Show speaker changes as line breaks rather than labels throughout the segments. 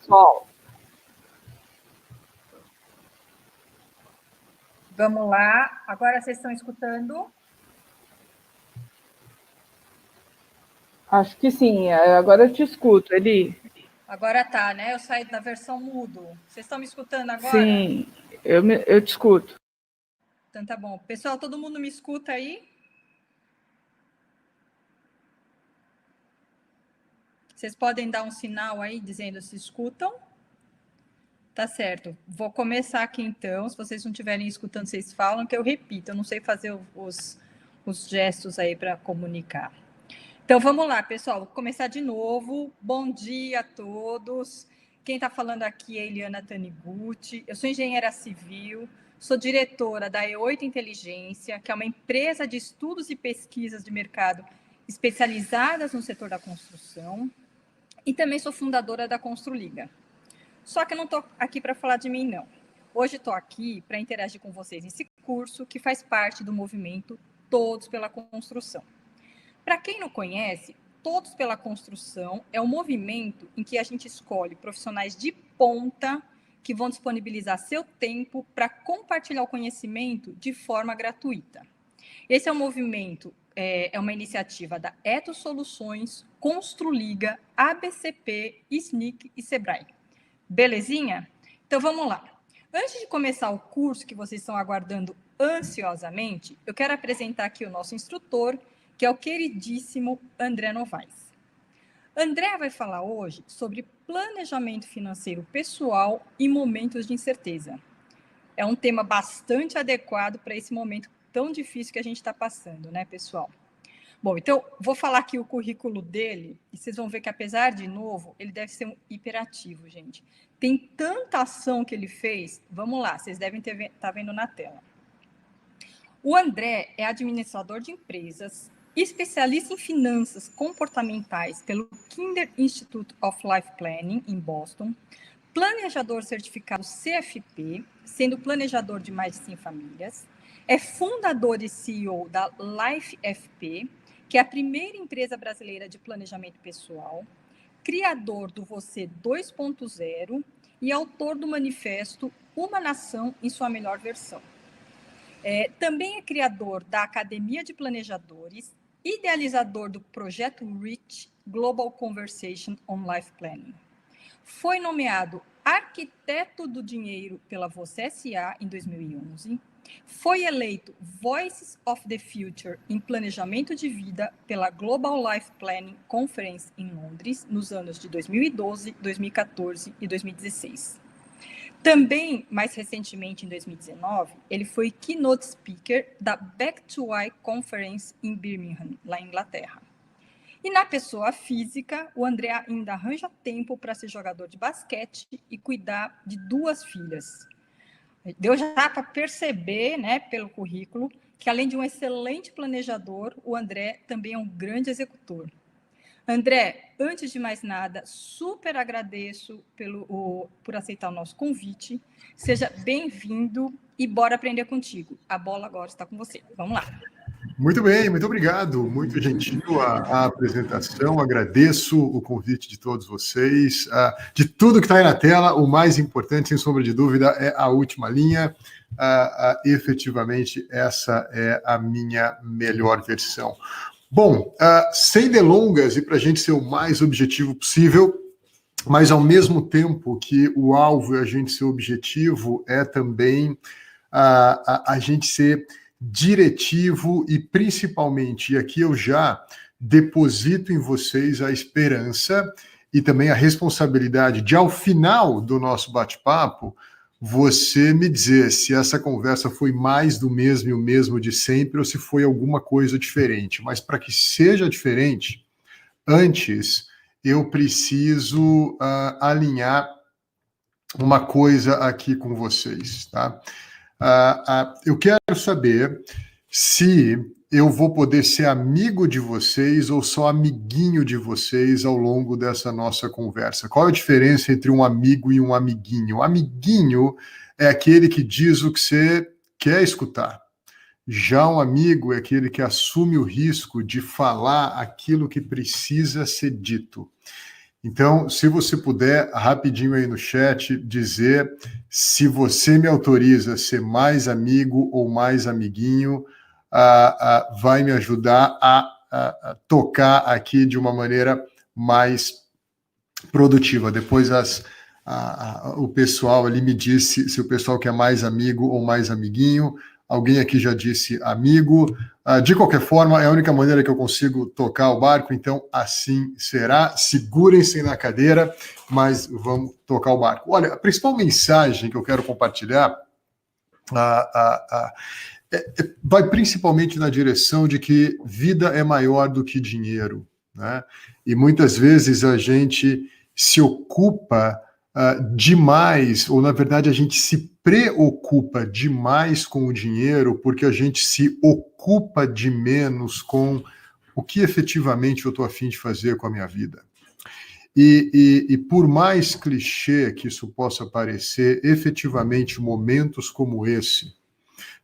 pessoal.
Vamos lá. Agora vocês estão escutando?
Acho que sim. Agora eu te escuto, Eli.
Agora tá, né? Eu saí da versão mudo. Vocês estão me escutando agora?
Sim, eu te escuto.
Então tá bom. Pessoal, todo mundo me escuta aí? Vocês podem dar um sinal aí dizendo se escutam? Tá certo. Vou começar aqui então. Se vocês não estiverem escutando, vocês falam que eu repito. Eu não sei fazer os gestos aí para comunicar. Então vamos lá, pessoal. Vou começar de novo. Bom dia a todos. Quem está falando aqui é Eliana Taniguchi. Eu sou engenheira civil, sou diretora da E8 Inteligência, que é uma empresa de estudos e pesquisas de mercado especializadas no setor da construção, e também sou fundadora da Construliga. Só que eu não estou aqui para falar de mim, não. Hoje estou aqui para interagir com vocês nesse curso que faz parte do movimento Todos pela Construção. Para quem não conhece, Todos pela Construção é um movimento em que a gente escolhe profissionais de ponta que vão disponibilizar seu tempo para compartilhar o conhecimento de forma gratuita. Esse é um movimento, é uma iniciativa da Etos Soluções, Construliga, ABCP, SNIC e Sebrae. Belezinha? Então vamos lá. Antes de começar o curso que vocês estão aguardando ansiosamente, eu quero apresentar aqui o nosso instrutor, que é o queridíssimo André Novaes. André vai falar hoje sobre planejamento financeiro pessoal e momentos de incerteza. É um tema bastante adequado para esse momento tão difícil que a gente está passando, né, pessoal? Bom, então, vou falar aqui o currículo dele, e vocês vão ver que, apesar de novo, ele deve ser um hiperativo, gente. Tem tanta ação que ele fez. Vamos lá, vocês devem estar vendo na tela. O André é administrador de empresas, especialista em finanças comportamentais pelo Kinder Institute of Life Planning, em Boston, planejador certificado CFP, sendo planejador de mais de 100 famílias, é fundador e CEO da Life FP, que é a primeira empresa brasileira de planejamento pessoal, criador do Você 2.0 e autor do manifesto Uma Nação em sua melhor versão. Também é criador da Academia de Planejadores, idealizador do projeto REACH Global Conversation on Life Planning. Foi nomeado Arquiteto do Dinheiro pela Você S.A. em 2011. Foi eleito Voices of the Future em Planejamento de Vida pela Global Life Planning Conference em Londres, nos anos de 2012, 2014 e 2016. Também, mais recentemente, em 2019, ele foi Keynote Speaker da Back to Why Conference em Birmingham, lá em Inglaterra. E na pessoa física, o André ainda arranja tempo para ser jogador de basquete e cuidar de 2 filhas. Deu já para perceber, né, pelo currículo, que além de um excelente planejador, o André também é um grande executor. André, antes de mais nada, super agradeço por aceitar o nosso convite. Seja bem-vindo e bora aprender contigo. A bola agora está com você. Vamos lá.
Muito bem, muito obrigado. Muito gentil a apresentação. Agradeço o convite de todos vocês. De tudo que está aí na tela, o mais importante, sem sombra de dúvida, é a última linha. Efetivamente, essa é a minha melhor versão. Bom, sem delongas, e para a gente ser o mais objetivo possível, mas ao mesmo tempo que o alvo é a gente ser objetivo, é também a gente ser diretivo e principalmente, e aqui eu já deposito em vocês a esperança e também a responsabilidade de, ao final do nosso bate-papo, você me dizer se essa conversa foi mais do mesmo e o mesmo de sempre ou se foi alguma coisa diferente. Mas para que seja diferente, antes eu preciso alinhar uma coisa aqui com vocês, tá? Eu quero saber se eu vou poder ser amigo de vocês ou só amiguinho de vocês ao longo dessa nossa conversa. Qual é a diferença entre um amigo e um amiguinho? O amiguinho é aquele que diz o que você quer escutar. Já um amigo é aquele que assume o risco de falar aquilo que precisa ser dito. Então, se você puder, rapidinho aí no chat, dizer se você me autoriza a ser mais amigo ou mais amiguinho, vai me ajudar a tocar aqui de uma maneira mais produtiva. Depois o pessoal ali me disse se o pessoal quer mais amigo ou mais amiguinho. Alguém aqui já disse amigo. De qualquer forma, é a única maneira que eu consigo tocar o barco, então assim será. Segurem-se na cadeira, mas vamos tocar o barco. Olha, a principal mensagem que eu quero compartilhar vai principalmente na direção de que vida é maior do que dinheiro, né? E muitas vezes a gente se ocupa demais, ou na verdade a gente se preocupa demais com o dinheiro porque a gente se ocupa de menos com o que efetivamente eu estou a fim de fazer com a minha vida. E por mais clichê que isso possa parecer, efetivamente momentos como esse,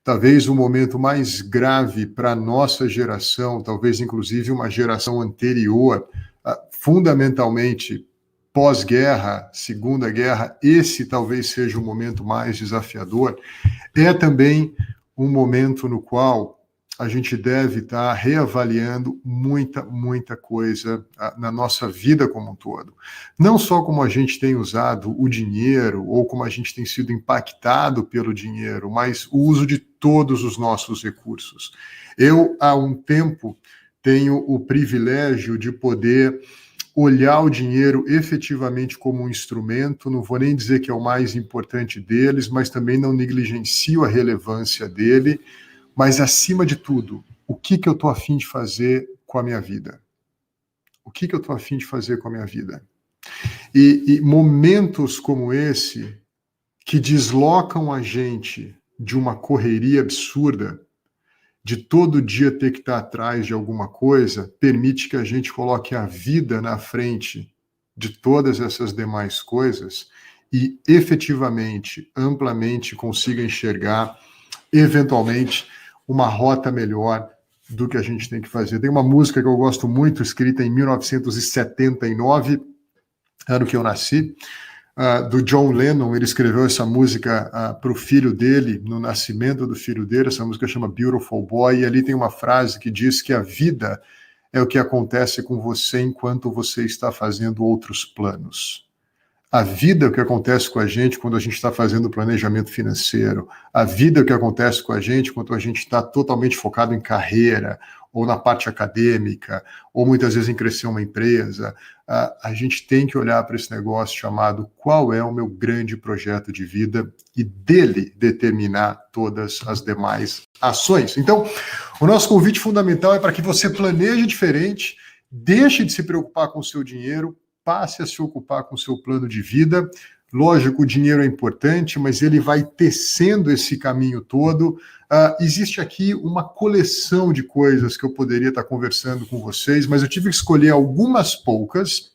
talvez o momento mais grave para a nossa geração, talvez inclusive uma geração anterior, fundamentalmente pós-guerra, Segunda Guerra, esse talvez seja o momento mais desafiador, é também um momento no qual a gente deve estar reavaliando muita coisa na nossa vida como um todo. Não só como a gente tem usado o dinheiro ou como a gente tem sido impactado pelo dinheiro, mas o uso de todos os nossos recursos. Eu, há um tempo, tenho o privilégio de poder olhar o dinheiro efetivamente como um instrumento, não vou nem dizer que é o mais importante deles, mas também não negligencio a relevância dele, mas acima de tudo, o que eu estou a fim de fazer com a minha vida? O que eu estou a fim de fazer com a minha vida? E momentos como esse, que deslocam a gente de uma correria absurda, de todo dia ter que estar atrás de alguma coisa, permite que a gente coloque a vida na frente de todas essas demais coisas e efetivamente, amplamente consiga enxergar, eventualmente, uma rota melhor do que a gente tem que fazer. Tem uma música que eu gosto muito, escrita em 1979, ano que eu nasci, do John Lennon. Ele escreveu essa música para o filho dele, no nascimento do filho dele. Essa música chama Beautiful Boy, e ali tem uma frase que diz que a vida é o que acontece com você enquanto você está fazendo outros planos. A vida é o que acontece com a gente quando a gente está fazendo planejamento financeiro. A vida é o que acontece com a gente quando a gente está totalmente focado em carreira, ou na parte acadêmica, ou muitas vezes em crescer uma empresa. A gente tem que olhar para esse negócio chamado qual é o meu grande projeto de vida e dele determinar todas as demais ações. Então, o nosso convite fundamental é para que você planeje diferente, deixe de se preocupar com o seu dinheiro, passe a se ocupar com o seu plano de vida. Lógico, o dinheiro é importante, mas ele vai tecendo esse caminho todo. Existe aqui uma coleção de coisas que eu poderia estar conversando com vocês, mas eu tive que escolher algumas poucas,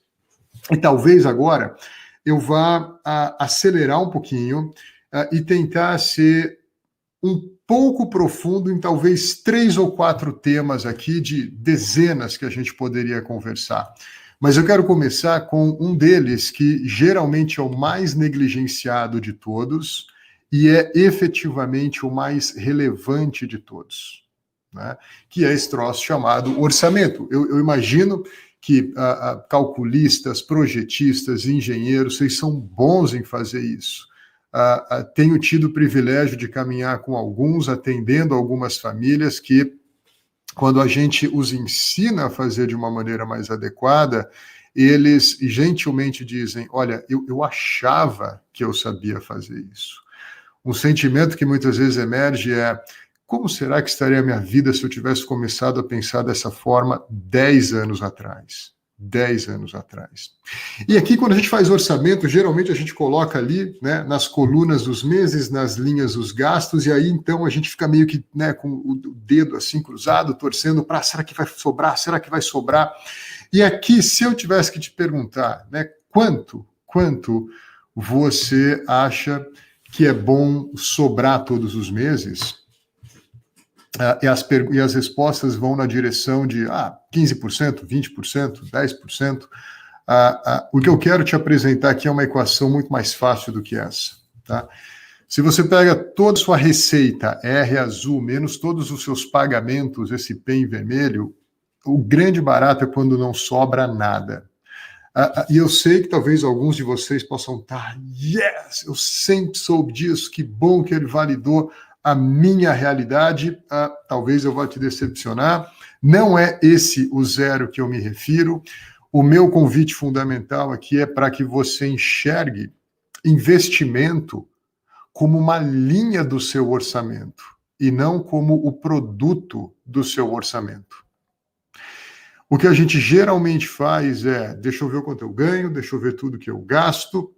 e talvez agora eu vá acelerar um pouquinho e tentar ser um pouco profundo em talvez 3 ou 4 temas aqui de dezenas que a gente poderia conversar. Mas eu quero começar com um deles que geralmente é o mais negligenciado de todos e é efetivamente o mais relevante de todos, né? Que é esse troço chamado orçamento. Eu imagino que calculistas, projetistas, engenheiros, vocês são bons em fazer isso. Tenho tido o privilégio de caminhar com alguns, atendendo algumas famílias que, quando a gente os ensina a fazer de uma maneira mais adequada, eles gentilmente dizem, olha, eu achava que eu sabia fazer isso. Um sentimento que muitas vezes emerge é, como será que estaria a minha vida se eu tivesse começado a pensar dessa forma 10 anos atrás? 10 anos atrás. E aqui, quando a gente faz orçamento, geralmente a gente coloca ali, né, nas colunas dos meses, nas linhas os gastos, e aí então a gente fica meio que, né, com o dedo assim cruzado, torcendo para, será que vai sobrar? Será que vai sobrar? E aqui, se eu tivesse que te perguntar, né, quanto você acha que é bom sobrar todos os meses? E as respostas vão na direção de 15%, 20%, 10%. O que eu quero te apresentar aqui é uma equação muito mais fácil do que essa. Tá? Se você pega toda a sua receita, R azul, menos todos os seus pagamentos, esse P em vermelho, o grande barato é quando não sobra nada. E eu sei que talvez alguns de vocês possam estar, yes, eu sempre soube disso, que bom que ele validou a minha realidade. Talvez eu vá te decepcionar. Não é esse o zero que eu me refiro. O meu convite fundamental aqui é para que você enxergue investimento como uma linha do seu orçamento e não como o produto do seu orçamento. O que a gente geralmente faz é, deixa eu ver o quanto eu ganho, deixa eu ver tudo que eu gasto,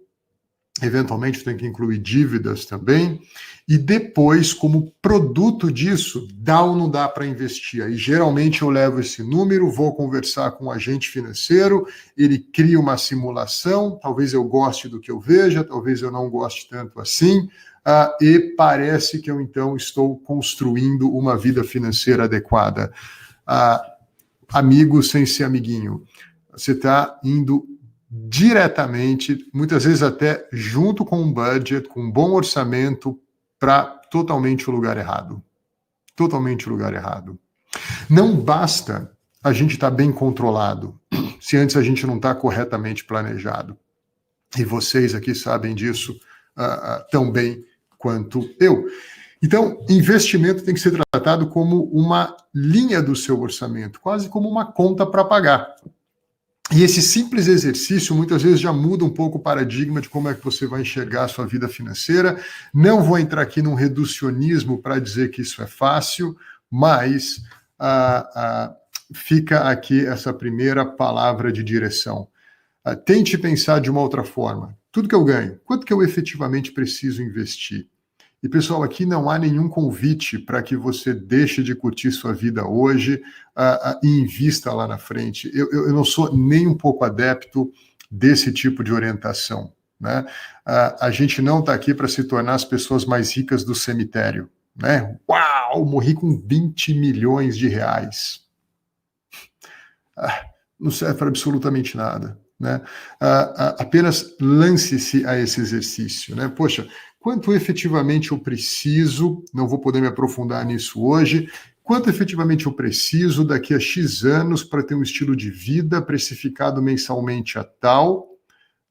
eventualmente tem que incluir dívidas também, e depois, como produto disso, dá ou não dá para investir. Aí geralmente eu levo esse número, vou conversar com o agente financeiro, ele cria uma simulação, talvez eu goste do que eu veja, talvez eu não goste tanto assim, e parece que eu então estou construindo uma vida financeira adequada. Amigo sem ser amiguinho, você está indo diretamente, muitas vezes até junto com um budget, com um bom orçamento, para totalmente o lugar errado. Totalmente o lugar errado. Não basta a gente estar bem controlado, se antes a gente não está corretamente planejado. E vocês aqui sabem disso tão bem quanto eu. Então, investimento tem que ser tratado como uma linha do seu orçamento, quase como uma conta para pagar. E esse simples exercício, muitas vezes, já muda um pouco o paradigma de como é que você vai enxergar a sua vida financeira. Não vou entrar aqui num reducionismo para dizer que isso é fácil, mas fica aqui essa primeira palavra de direção. Tente pensar de uma outra forma. Tudo que eu ganho, quanto que eu efetivamente preciso investir? E, pessoal, aqui não há nenhum convite para que você deixe de curtir sua vida hoje e invista lá na frente. Eu não sou nem um pouco adepto desse tipo de orientação. Né? A gente não está aqui para se tornar as pessoas mais ricas do cemitério. Né? Uau, morri com 20 milhões de reais. Não serve para absolutamente nada. Né? Apenas lance-se a esse exercício. Né? Poxa, quanto efetivamente eu preciso, não vou poder me aprofundar nisso hoje, quanto efetivamente eu preciso daqui a X anos para ter um estilo de vida precificado mensalmente a tal,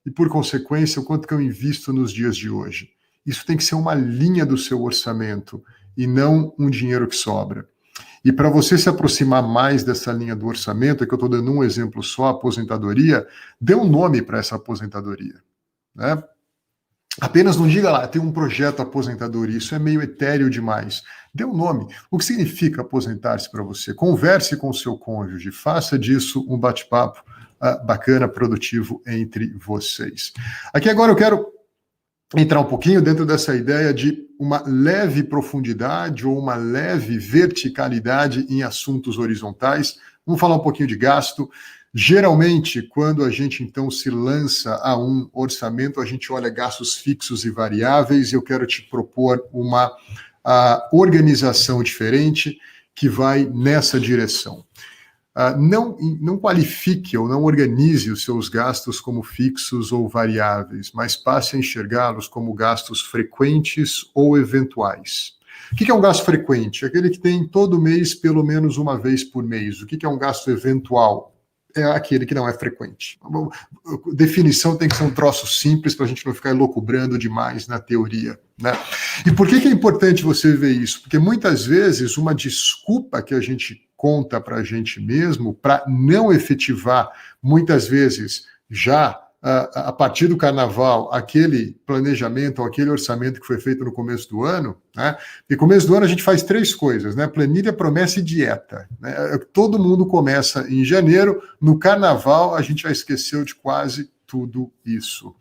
e por consequência, o quanto que eu invisto nos dias de hoje. Isso tem que ser uma linha do seu orçamento e não um dinheiro que sobra. E para você se aproximar mais dessa linha do orçamento, é que eu estou dando um exemplo só, a aposentadoria, dê um nome para essa aposentadoria. Né? Apenas não diga lá, tem um projeto aposentadoria, isso é meio etéreo demais. Dê um nome. O que significa aposentar-se para você? Converse com o seu cônjuge, faça disso um bate-papo bacana, produtivo entre vocês. Aqui agora eu quero entrar um pouquinho dentro dessa ideia de uma leve profundidade ou uma leve verticalidade em assuntos horizontais. Vamos falar um pouquinho de gasto. Geralmente, quando a gente então se lança a um orçamento, a gente olha gastos fixos e variáveis. Eu quero te propor uma organização diferente que vai nessa direção. Não qualifique ou não organize os seus gastos como fixos ou variáveis, mas passe a enxergá-los como gastos frequentes ou eventuais. O que é um gasto frequente? Aquele que tem todo mês, pelo menos uma vez por mês. O que é um gasto eventual? É aquele que não é frequente. A definição tem que ser um troço simples para a gente não ficar elucubrando demais na teoria. Né? E por que é importante você ver isso? Porque muitas vezes uma desculpa que a gente conta para a gente mesmo para não efetivar, muitas vezes, já a partir do carnaval, aquele planejamento, aquele orçamento que foi feito no começo do ano, né? E no começo do ano a gente faz 3 coisas, né? Planilha, promessa e dieta. Né? Todo mundo começa em janeiro, no carnaval a gente já esqueceu de quase tudo isso.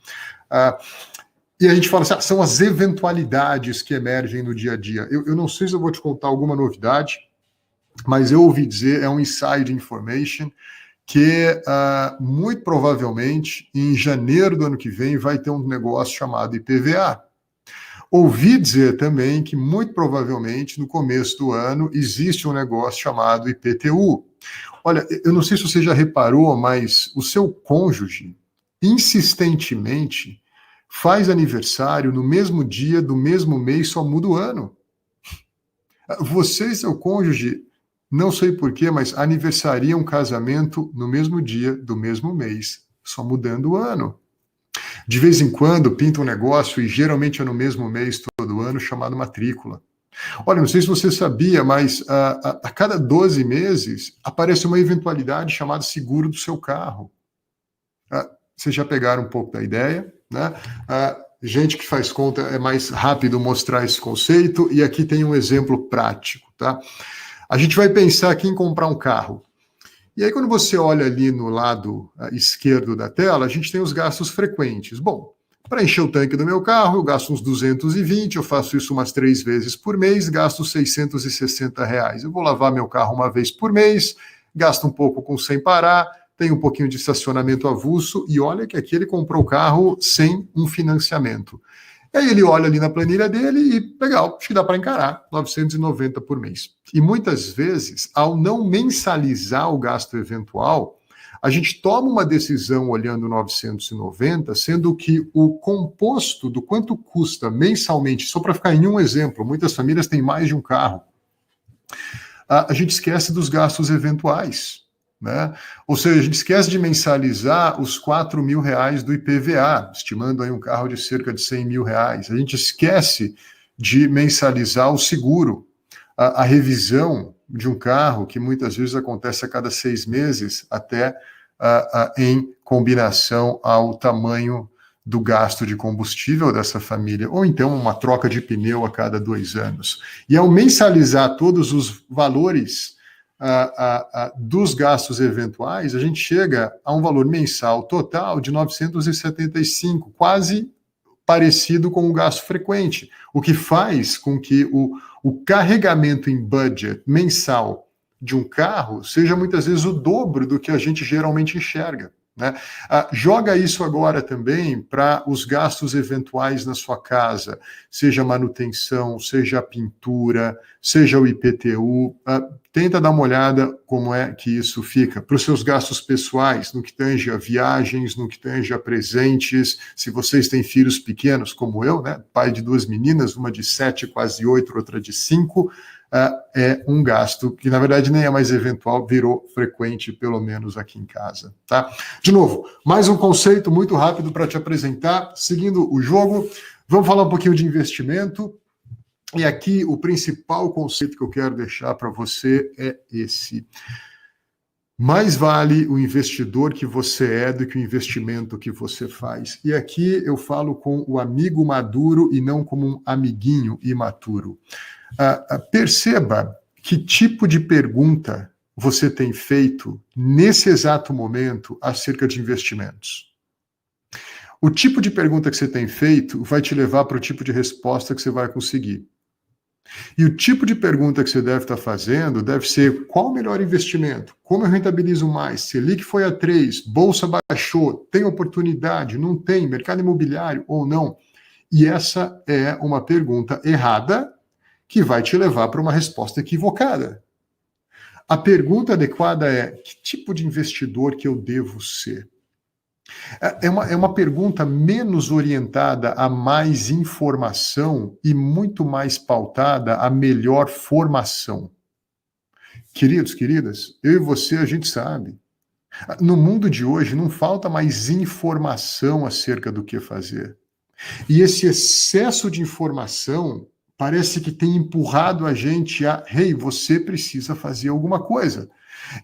E a gente fala assim, são as eventualidades que emergem no dia a dia. Eu não sei se eu vou te contar alguma novidade, mas eu ouvi dizer, é um inside information, que muito provavelmente em janeiro do ano que vem vai ter um negócio chamado IPVA. Ouvi dizer também que, muito provavelmente, no começo do ano, existe um negócio chamado IPTU. Olha, eu não sei se você já reparou, mas o seu cônjuge, insistentemente, faz aniversário no mesmo dia do mesmo mês, só muda o ano. Você e seu cônjuge, não sei porquê, mas aniversariam um casamento no mesmo dia do mesmo mês, só mudando o ano. De vez em quando pinta um negócio, e geralmente é no mesmo mês todo ano, chamado matrícula. Olha, não sei se você sabia, mas a cada 12 meses aparece uma eventualidade chamada seguro do seu carro. Vocês já pegaram um pouco da ideia, né? Gente que faz conta é mais rápido mostrar esse conceito, e aqui tem um exemplo prático, tá? A gente vai pensar aqui em comprar um carro. E aí, quando você olha ali no lado esquerdo da tela, a gente tem os gastos frequentes. Bom, para encher o tanque do meu carro, eu gasto uns 220, eu faço isso umas 3 vezes por mês, gasto R$660. Eu vou lavar meu carro uma vez por mês, gasto um pouco com sem parar, tem um pouquinho de estacionamento avulso, e olha que aqui ele comprou o carro sem um financiamento. E aí ele olha ali na planilha dele e, legal, acho que dá para encarar, 990 por mês. E muitas vezes, ao não mensalizar o gasto eventual, a gente toma uma decisão olhando 990, sendo que o composto do quanto custa mensalmente, só para ficar em um exemplo, muitas famílias têm mais de um carro, a gente esquece dos gastos eventuais. Né? Ou seja, a gente esquece de mensalizar os R$4.000 do IPVA, estimando aí um carro de cerca de R$100.000. A gente esquece de mensalizar o seguro, a revisão de um carro, que muitas vezes acontece a cada 6 meses, até em combinação ao tamanho do gasto de combustível dessa família, ou então uma troca de pneu a cada 2 anos. E ao mensalizar todos os valores dos gastos eventuais, a gente chega a um valor mensal total de 975, quase parecido com o gasto frequente, o que faz com que o carregamento em budget mensal de um carro seja muitas vezes o dobro do que a gente geralmente enxerga. Né? Joga isso agora também para os gastos eventuais na sua casa, seja manutenção, seja a pintura, seja o IPTU. Tenta dar uma olhada como é que isso fica. Para os seus gastos pessoais, no que tange a viagens, no que tange a presentes, se vocês têm filhos pequenos, como eu, né? Pai de 2 meninas, uma de 7, quase 8, outra de 5, é um gasto que, na verdade, nem é mais eventual, virou frequente, pelo menos aqui em casa. Tá? De novo, mais um conceito muito rápido para te apresentar. Seguindo o jogo, vamos falar um pouquinho de investimento. E aqui o principal conceito que eu quero deixar para você é esse. Mais vale o investidor que você é do que o investimento que você faz. E aqui eu falo com o amigo maduro e não como um amiguinho imaturo. Perceba que tipo de pergunta você tem feito nesse exato momento acerca de investimentos. O tipo de pergunta que você tem feito vai te levar para o tipo de resposta que você vai conseguir. E o tipo de pergunta que você deve estar fazendo deve ser: qual o melhor investimento? Como eu rentabilizo mais? Selic foi a 3, Bolsa baixou, tem oportunidade, não tem, mercado imobiliário ou não? E essa é uma pergunta errada que vai te levar para uma resposta equivocada. A pergunta adequada é: que tipo de investidor que eu devo ser? É uma pergunta menos orientada a mais informação e muito mais pautada a melhor formação. Queridos, queridas, eu e você, a gente sabe. No mundo de hoje não falta mais informação acerca do que fazer. E esse excesso de informação parece que tem empurrado a gente a: hey, você precisa fazer alguma coisa.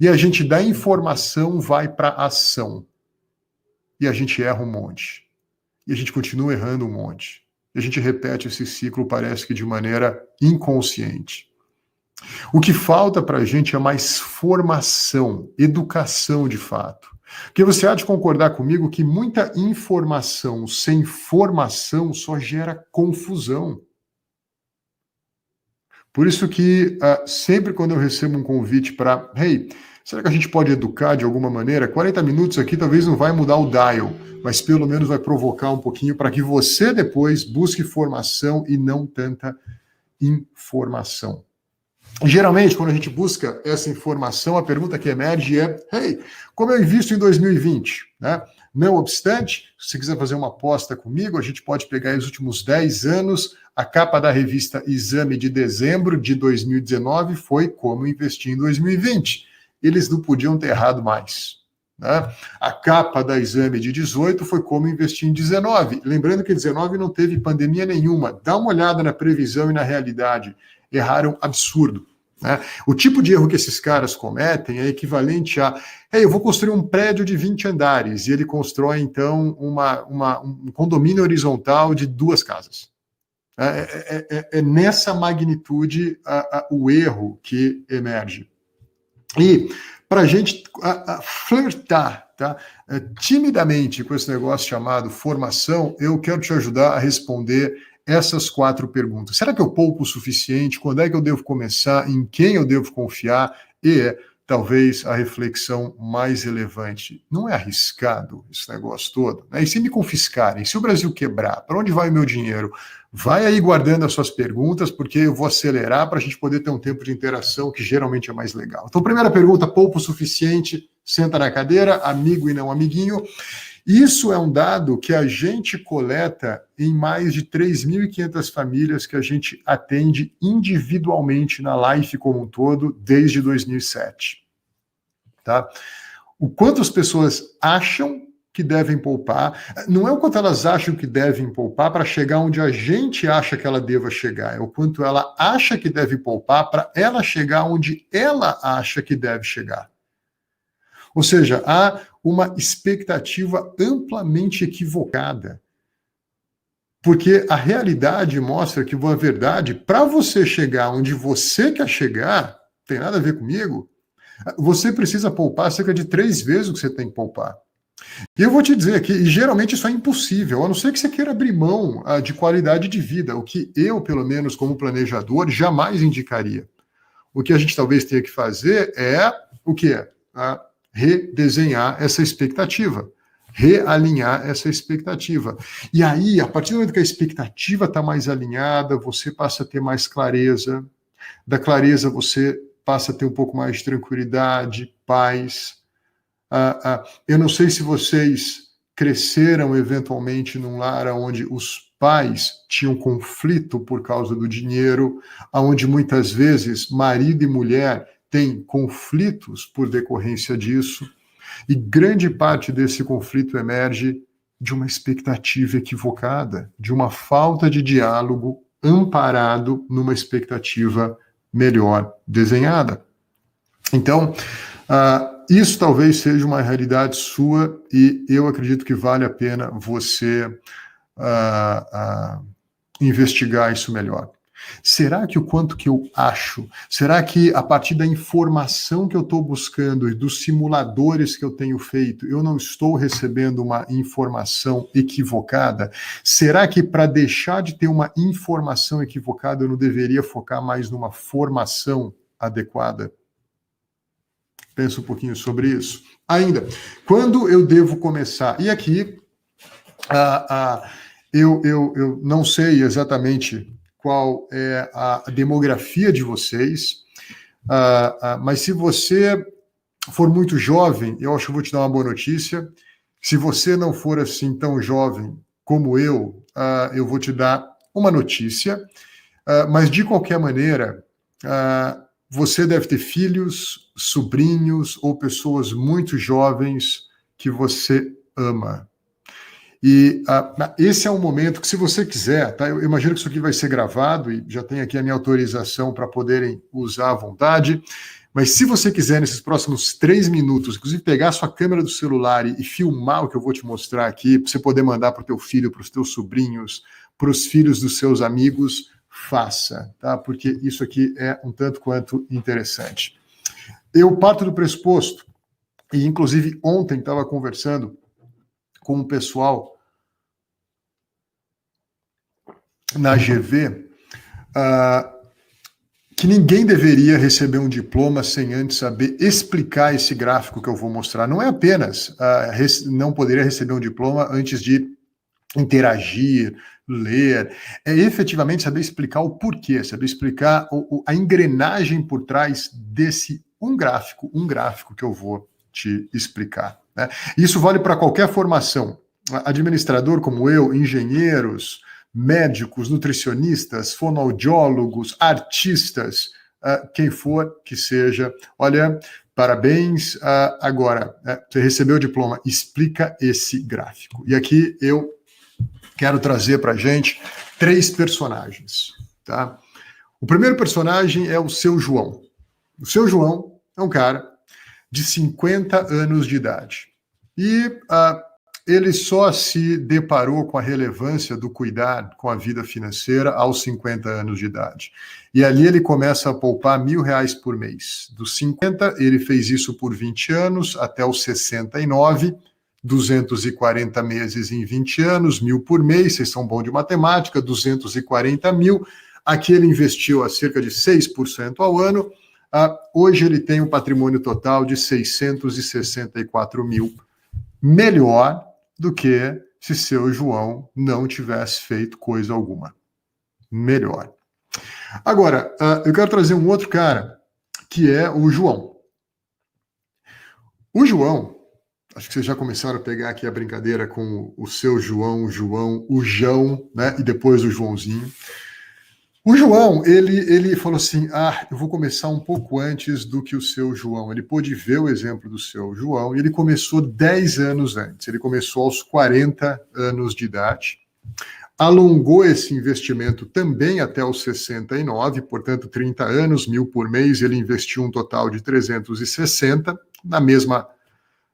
E a gente da informação vai para a ação. E a gente erra um monte. E a gente continua errando um monte. E a gente repete esse ciclo, parece que de maneira inconsciente. O que falta para a gente é mais formação, educação de fato. Porque você há de concordar comigo que muita informação sem formação só gera confusão. Por isso que sempre quando eu recebo um convite para: hey, Será que a gente pode educar de alguma maneira? 40 minutos aqui talvez não vai mudar o dial, mas pelo menos vai provocar um pouquinho para que você depois busque formação e não tanta informação. Geralmente, quando a gente busca essa informação, a pergunta que emerge é: hey, como eu invisto em 2020? Né? Não obstante, se você quiser fazer uma aposta comigo, a gente pode pegar os últimos 10 anos. A capa da revista Exame de dezembro de 2019 foi Como Investir em 2020. Eles não podiam ter errado mais. Né? A capa da Exame de 18 foi Como Investir em 19. Lembrando que 19 não teve pandemia nenhuma. Dá uma olhada na previsão e na realidade. Erraram absurdo. Né? O tipo de erro que esses caras cometem é equivalente a: eu vou construir um prédio de 20 andares, e ele constrói, então, um condomínio horizontal de 2 casas. É nessa magnitude o erro que emerge. E para a gente flertar, tá, timidamente com esse negócio chamado formação, eu quero te ajudar a responder essas 4 perguntas. Será que eu poupo o suficiente? Quando é que eu devo começar? Em quem eu devo confiar? E talvez a reflexão mais relevante: não é arriscado esse negócio todo? Né? E se me confiscarem? Se o Brasil quebrar, para onde vai o meu dinheiro? Vai aí guardando as suas perguntas, porque eu vou acelerar para a gente poder ter um tempo de interação que geralmente é mais legal. Então, primeira pergunta: poupa o suficiente? Senta na cadeira, amigo e não amiguinho. Isso é um dado que a gente coleta em mais de 3.500 famílias que a gente atende individualmente na Life como um todo desde 2007. Tá? O quanto as pessoas acham que devem poupar, não é o quanto elas acham que devem poupar para chegar onde a gente acha que ela deva chegar, é o quanto ela acha que deve poupar para ela chegar onde ela acha que deve chegar. Ou seja, há uma expectativa amplamente equivocada. Porque a realidade mostra que, na verdade, para você chegar onde você quer chegar, não tem nada a ver comigo, você precisa poupar cerca de 3 vezes o que você tem que poupar. E eu vou te dizer aqui, e geralmente isso é impossível, a não ser que você queira abrir mão de qualidade de vida, o que eu, pelo menos como planejador, jamais indicaria. O que a gente talvez tenha que fazer é o quê? Redesenhar essa expectativa, realinhar essa expectativa. E aí, a partir do momento que a expectativa está mais alinhada, você passa a ter mais clareza, da clareza você passa a ter um pouco mais de tranquilidade, paz. Eu não sei se vocês cresceram eventualmente num lar onde os pais tinham conflito por causa do dinheiro, onde muitas vezes marido e mulher têm conflitos por decorrência disso, e grande parte desse conflito emerge de uma expectativa equivocada, de uma falta de diálogo amparado numa expectativa melhor desenhada. Então, isso talvez seja uma realidade sua e eu acredito que vale a pena você investigar isso melhor. Será que o quanto que eu acho, será que a partir da informação que eu estou buscando e dos simuladores que eu tenho feito, eu não estou recebendo uma informação equivocada? Será que para deixar de ter uma informação equivocada eu não deveria focar mais numa formação adequada? Pensa um pouquinho sobre isso. Ainda, quando eu devo começar? E aqui, eu não sei exatamente qual é a demografia de vocês, mas se você for muito jovem, eu acho que eu vou te dar uma boa notícia. Se você não for assim tão jovem como eu vou te dar uma notícia, mas de qualquer maneira, você deve ter filhos, sobrinhos ou pessoas muito jovens que você ama. E esse é um momento que, se você quiser, tá? Eu imagino que isso aqui vai ser gravado e já tem aqui a minha autorização para poderem usar à vontade, mas se você quiser, nesses próximos 3 minutos, inclusive pegar a sua câmera do celular e filmar o que eu vou te mostrar aqui, para você poder mandar para o teu filho, para os teus sobrinhos, para os filhos dos seus amigos, faça, tá? Porque isso aqui é um tanto quanto interessante. Eu parto do pressuposto, e inclusive ontem estava conversando com o pessoal na GV, que ninguém deveria receber um diploma sem antes saber explicar esse gráfico que eu vou mostrar. Não é apenas não poderia receber um diploma antes de interagir, ler, é efetivamente saber explicar o porquê, saber explicar a engrenagem por trás desse um gráfico que eu vou te explicar, né? Isso vale para qualquer formação. Administrador como eu, engenheiros, médicos, nutricionistas, fonoaudiólogos, artistas, quem for que seja. Olha, parabéns. Agora, você recebeu o diploma, explica esse gráfico. E aqui eu quero trazer para a gente 3 personagens, tá? O primeiro personagem é o Seu João. O Seu João é um cara de 50 anos de idade. E ele só se deparou com a relevância do cuidar com a vida financeira aos 50 anos de idade. E ali ele começa a poupar R$1.000 por mês. Dos 50, ele fez isso por 20 anos, até os 69, 240 meses em 20 anos, 1.000 por mês, vocês são bons de matemática, 240 mil. Aqui ele investiu a cerca de 6% ao ano. Hoje ele tem um patrimônio total de 664 mil. Melhor do que se Seu João não tivesse feito coisa alguma. Melhor. Agora, eu quero trazer um outro cara, que é o João. O João, acho que vocês já começaram a pegar aqui a brincadeira com o Seu João, o João, né? E depois o Joãozinho. O João, ele falou assim, eu vou começar um pouco antes do que o Seu João. Ele pôde ver o exemplo do Seu João e ele começou 10 anos antes. Ele começou aos 40 anos de idade. Alongou esse investimento também até os 69, portanto, 30 anos, 1.000 por mês. Ele investiu um total de 360, na mesma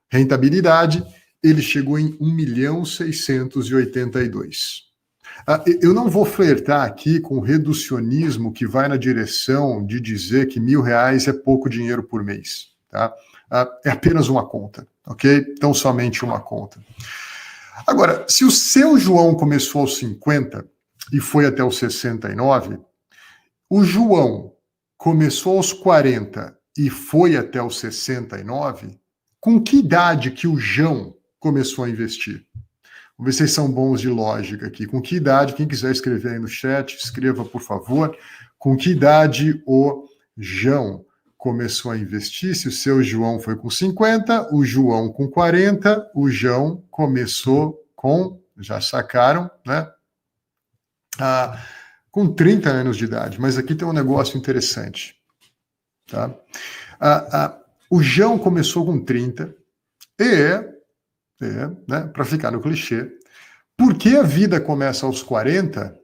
rentabilidade. Ele chegou em 1.682.000. Eu não vou flertar aqui com o reducionismo que vai na direção de dizer que R$1.000 é pouco dinheiro por mês, tá? É apenas uma conta, ok? Então, somente uma conta. Agora, se o Seu João começou aos 50 e foi até os 69, o João começou aos 40 e foi até os 69, com que idade que o João começou a investir? Vamos ver se vocês são bons de lógica aqui. Com que idade, quem quiser escrever aí no chat, escreva, por favor. Com que idade o João começou a investir? Se o Seu João foi com 50, o João com 40, o João começou com, já sacaram, né? Com 30 anos de idade. Mas aqui tem um negócio interessante, tá? O João começou com 30 né, para ficar no clichê, porque a vida começa aos 40,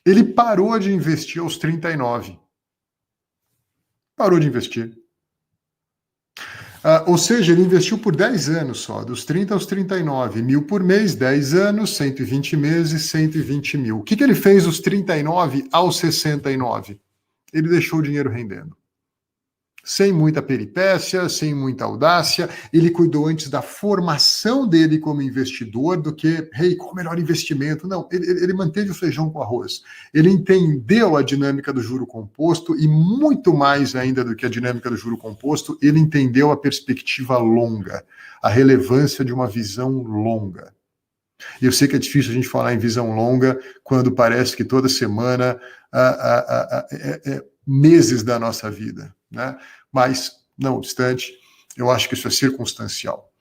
ele parou de investir aos 39. Parou de investir. Ou seja, ele investiu por 10 anos só, dos 30 aos 39, 1.000 por mês, 10 anos, 120 meses, 120 mil. O que ele fez dos 39 aos 69? Ele deixou o dinheiro rendendo. Sem muita peripécia, sem muita audácia, ele cuidou antes da formação dele como investidor do que, qual o melhor investimento? Não, ele manteve o feijão com arroz. Ele entendeu a dinâmica do juro composto e muito mais ainda do que a dinâmica do juro composto, ele entendeu a perspectiva longa, a relevância de uma visão longa. E eu sei que é difícil a gente falar em visão longa quando parece que toda semana meses da nossa vida, né? Mas, não obstante, eu acho que isso é circunstancial.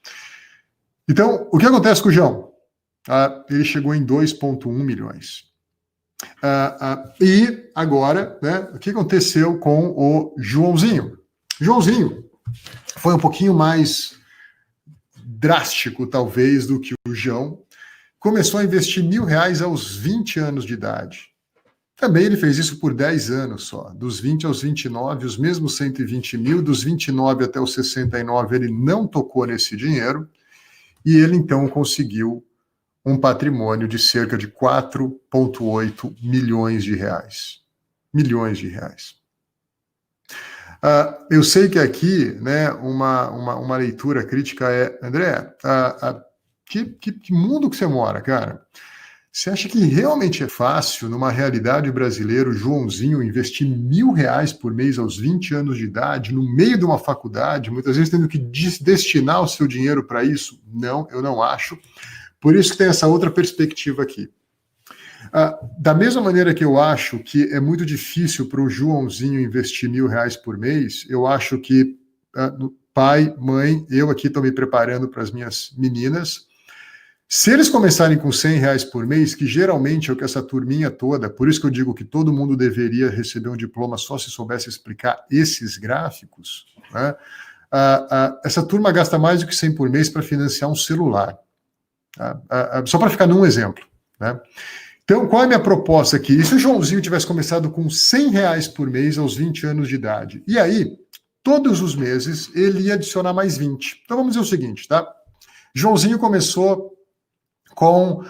Então, o que acontece com o João? Ele chegou em 2,1 milhões. E agora, né, o que aconteceu com o Joãozinho? Joãozinho foi um pouquinho mais drástico, talvez, do que o João. Começou a investir R$1.000 aos 20 anos de idade. Também ele fez isso por 10 anos só, dos 20 aos 29, os mesmos 120 mil, dos 29 até os 69 ele não tocou nesse dinheiro, e ele então conseguiu um patrimônio de cerca de 4,8 milhões de reais. Milhões de reais. Eu sei que aqui, né, uma leitura crítica é, André, que mundo que você mora, cara? Você acha que realmente é fácil, numa realidade brasileira, o Joãozinho investir R$1.000 por mês aos 20 anos de idade, no meio de uma faculdade, muitas vezes tendo que destinar o seu dinheiro para isso? Não, eu não acho. Por isso que tem essa outra perspectiva aqui. Da mesma maneira que eu acho que é muito difícil para o Joãozinho investir R$1.000 por mês, eu acho que pai, mãe, eu aqui estou me preparando para as minhas meninas. Se eles começarem com R$100 por mês, que geralmente é o que essa turminha toda, por isso que eu digo que todo mundo deveria receber um diploma só se soubesse explicar esses gráficos, né? Essa turma gasta mais do que 100 por mês para financiar um celular. Só para ficar num exemplo, né? Então, qual é a minha proposta aqui? E se o Joãozinho tivesse começado com R$100 por mês aos 20 anos de idade? E aí, todos os meses, ele ia adicionar mais 20. Então, vamos dizer o seguinte, tá? Joãozinho começou com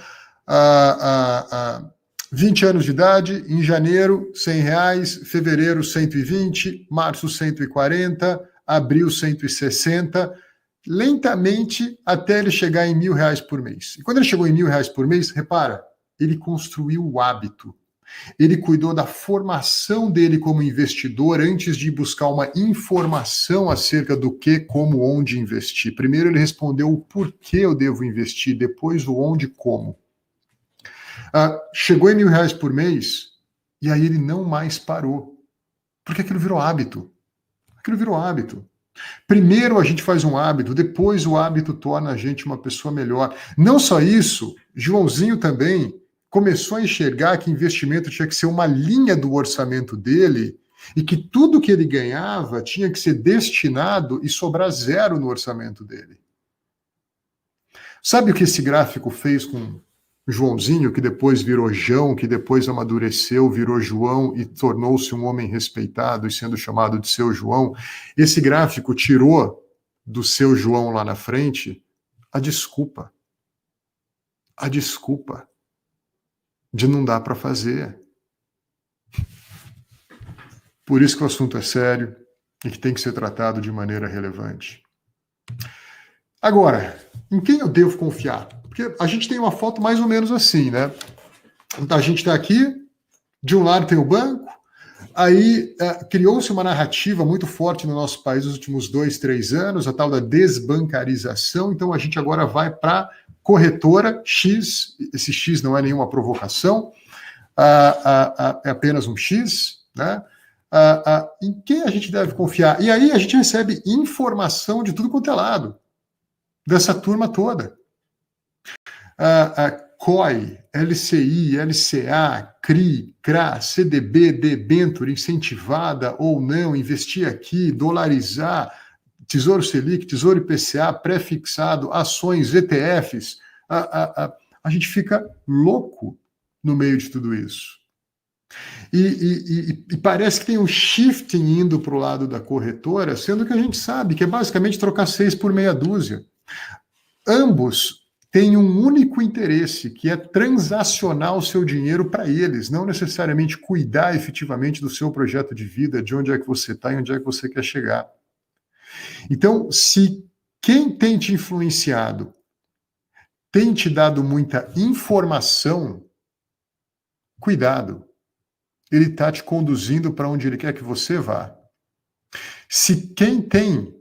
20 anos de idade, em janeiro, R$100, fevereiro, 120, março, 140, abril, 160, lentamente até ele chegar em R$1.000 por mês. E quando ele chegou em R$1.000 por mês, repara, ele construiu o hábito. Ele cuidou da formação dele como investidor antes de buscar uma informação acerca do que, como, onde investir. Primeiro ele respondeu o porquê eu devo investir, depois o onde e como. Chegou em R$1.000 por mês e aí ele não mais parou. Porque aquilo virou hábito. Aquilo virou hábito. Primeiro a gente faz um hábito, depois o hábito torna a gente uma pessoa melhor. Não só isso, Joãozinho também começou a enxergar que investimento tinha que ser uma linha do orçamento dele e que tudo que ele ganhava tinha que ser destinado e sobrar zero no orçamento dele. Sabe o que esse gráfico fez com Joãozinho, que depois virou João, que depois amadureceu, virou João e tornou-se um homem respeitado e sendo chamado de seu João? Esse gráfico tirou do seu João lá na frente a desculpa. A desculpa de não dar para fazer. Por isso que o assunto é sério e que tem que ser tratado de maneira relevante. Agora, em quem eu devo confiar? Porque a gente tem uma foto mais ou menos assim, né? A gente está aqui, de um lado tem o banco, aí criou-se uma narrativa muito forte no nosso país nos últimos 2, 3 anos, a tal da desbancarização, então a gente agora vai para corretora X, esse X não é nenhuma provocação, é apenas um X, né? Em quem a gente deve confiar? E aí a gente recebe informação de tudo quanto é lado, dessa turma toda. COI, LCI, LCA, CRI, CRA, CDB, debênture, incentivada ou não, investir aqui, dolarizar, Tesouro Selic, Tesouro IPCA, pré-fixado, ações, ETFs. A gente fica louco no meio de tudo isso. E parece que tem um shifting indo para o lado da corretora, sendo que a gente sabe que é basicamente trocar 6 por meia dúzia. Ambos têm um único interesse, que é transacionar o seu dinheiro para eles, não necessariamente cuidar efetivamente do seu projeto de vida, de onde é que você está e onde é que você quer chegar. Então, se quem tem te influenciado tem te dado muita informação, cuidado. Ele está te conduzindo para onde ele quer que você vá. Se quem tem,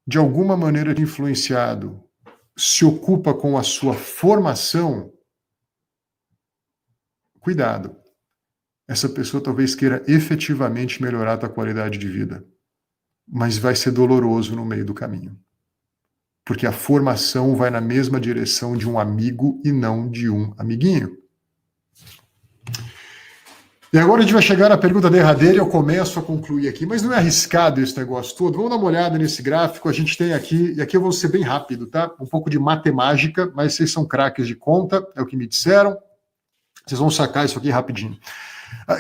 de alguma maneira, te influenciado, se ocupa com a sua formação, cuidado. Essa pessoa talvez queira efetivamente melhorar a tua qualidade de vida, mas vai ser doloroso no meio do caminho. Porque a formação vai na mesma direção de um amigo e não de um amiguinho. E agora a gente vai chegar na pergunta derradeira e eu começo a concluir aqui, mas não é arriscado esse negócio todo. Vamos dar uma olhada nesse gráfico, a gente tem aqui, e aqui eu vou ser bem rápido, tá? Um pouco de matemática, mas vocês são craques de conta, é o que me disseram. Vocês vão sacar isso aqui rapidinho.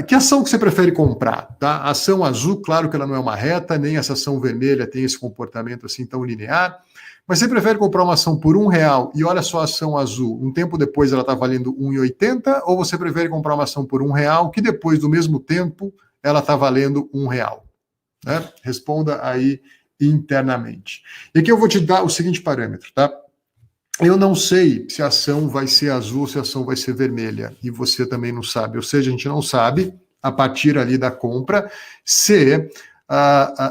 Que ação que você prefere comprar? Tá? A ação azul, claro que ela não é uma reta, nem essa ação vermelha tem esse comportamento assim tão linear, mas você prefere comprar uma ação por R$1 e olha só a ação azul, um tempo depois ela está valendo R$1,80, ou você prefere comprar uma ação por R$1 que depois do mesmo tempo ela está valendo R$1? Né? Responda aí internamente. E aqui eu vou te dar o seguinte parâmetro, tá? eu não sei se a ação vai ser azul ou se a ação vai ser vermelha, e você também não sabe. Ou seja, a gente não sabe, a partir ali da compra, se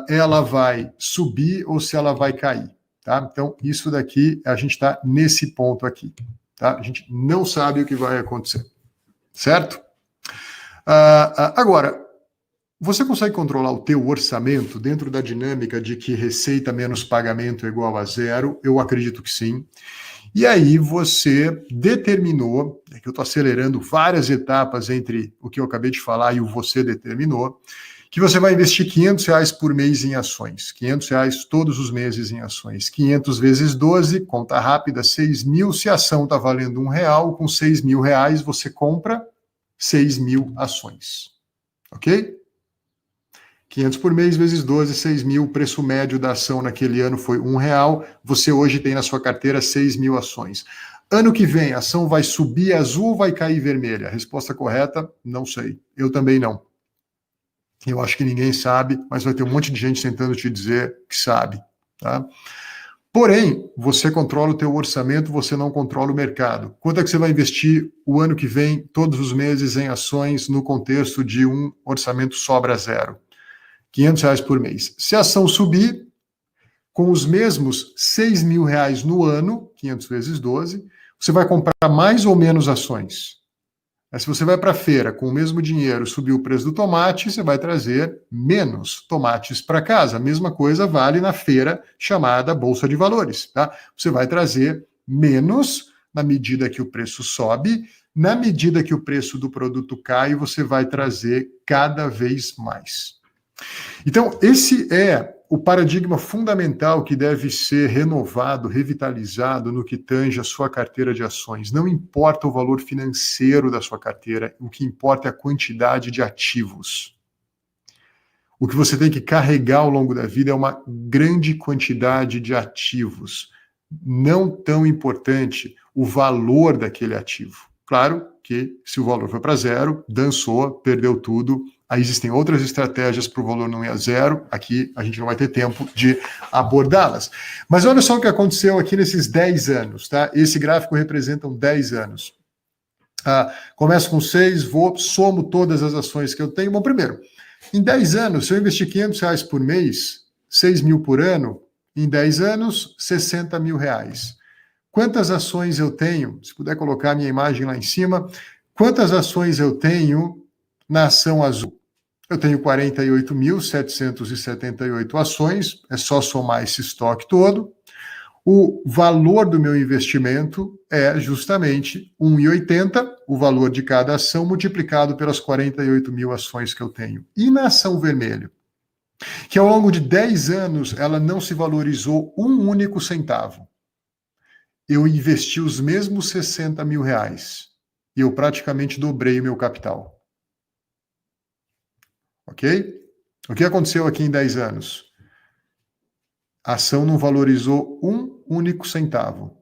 ela vai subir ou se ela vai cair. Tá? Então, isso daqui, a gente está nesse ponto aqui. Tá? A gente não sabe o que vai acontecer. Certo? Agora, você consegue controlar o teu orçamento dentro da dinâmica de que receita menos pagamento é igual a zero? Eu acredito que sim. E aí você determinou, é que eu estou acelerando várias etapas entre o que eu acabei de falar e o você determinou, que você vai investir R$500 por mês em ações, R$500 todos os meses em ações, 500 vezes 12, conta rápida, 6 mil, se a ação está valendo R$1, com 6 mil reais você compra 6 mil ações, ok? 500 por mês vezes 12, 6 mil, o preço médio da ação naquele ano foi R$1, você hoje tem na sua carteira 6 mil ações. Ano que vem, a ação vai subir azul ou vai cair vermelha? A resposta correta, não sei. Eu também não. Eu acho que ninguém sabe, mas vai ter um monte de gente tentando te dizer que sabe. Tá? Porém, você controla o teu orçamento, você não controla o mercado. Quanto é que você vai investir o ano que vem, todos os meses, em ações, no contexto de um orçamento sobra zero? R$500 por mês. Se a ação subir, com os mesmos 6 mil reais no ano, 500 vezes 12, você vai comprar mais ou menos ações. Mas se você vai para a feira com o mesmo dinheiro, subir o preço do tomate, você vai trazer menos tomates para casa. A mesma coisa vale na feira chamada Bolsa de Valores. Tá? Você vai trazer menos na medida que o preço sobe, na medida que o preço do produto cai, você vai trazer cada vez mais. Então, esse é o paradigma fundamental que deve ser renovado, revitalizado no que tange a sua carteira de ações. Não importa o valor financeiro da sua carteira, o que importa é a quantidade de ativos. O que você tem que carregar ao longo da vida é uma grande quantidade de ativos. Não tão importante o valor daquele ativo. Claro que se o valor for para zero, dançou, perdeu tudo. Aí existem outras estratégias para o valor não ir a zero. Aqui a gente não vai ter tempo de abordá-las. Mas olha só o que aconteceu aqui nesses 10 anos. Tá? Esse gráfico representa 10 anos. Começo com 6, somo todas as ações que eu tenho. Bom, primeiro, em 10 anos, se eu investir R$500 por mês, 6 mil por ano, em 10 anos, 60 mil reais. Quantas ações eu tenho? Se puder colocar a minha imagem lá em cima. Quantas ações eu tenho na ação azul? Eu tenho 48.778 ações, é só somar esse estoque todo. O valor do meu investimento é justamente 1,80, o valor de cada ação multiplicado pelas 48 mil ações que eu tenho. E na ação vermelha? Que ao longo de 10 anos ela não se valorizou um único centavo. Eu investi os mesmos 60 mil reais e eu praticamente dobrei o meu capital. Ok? O que aconteceu aqui em 10 anos? A ação não valorizou um único centavo.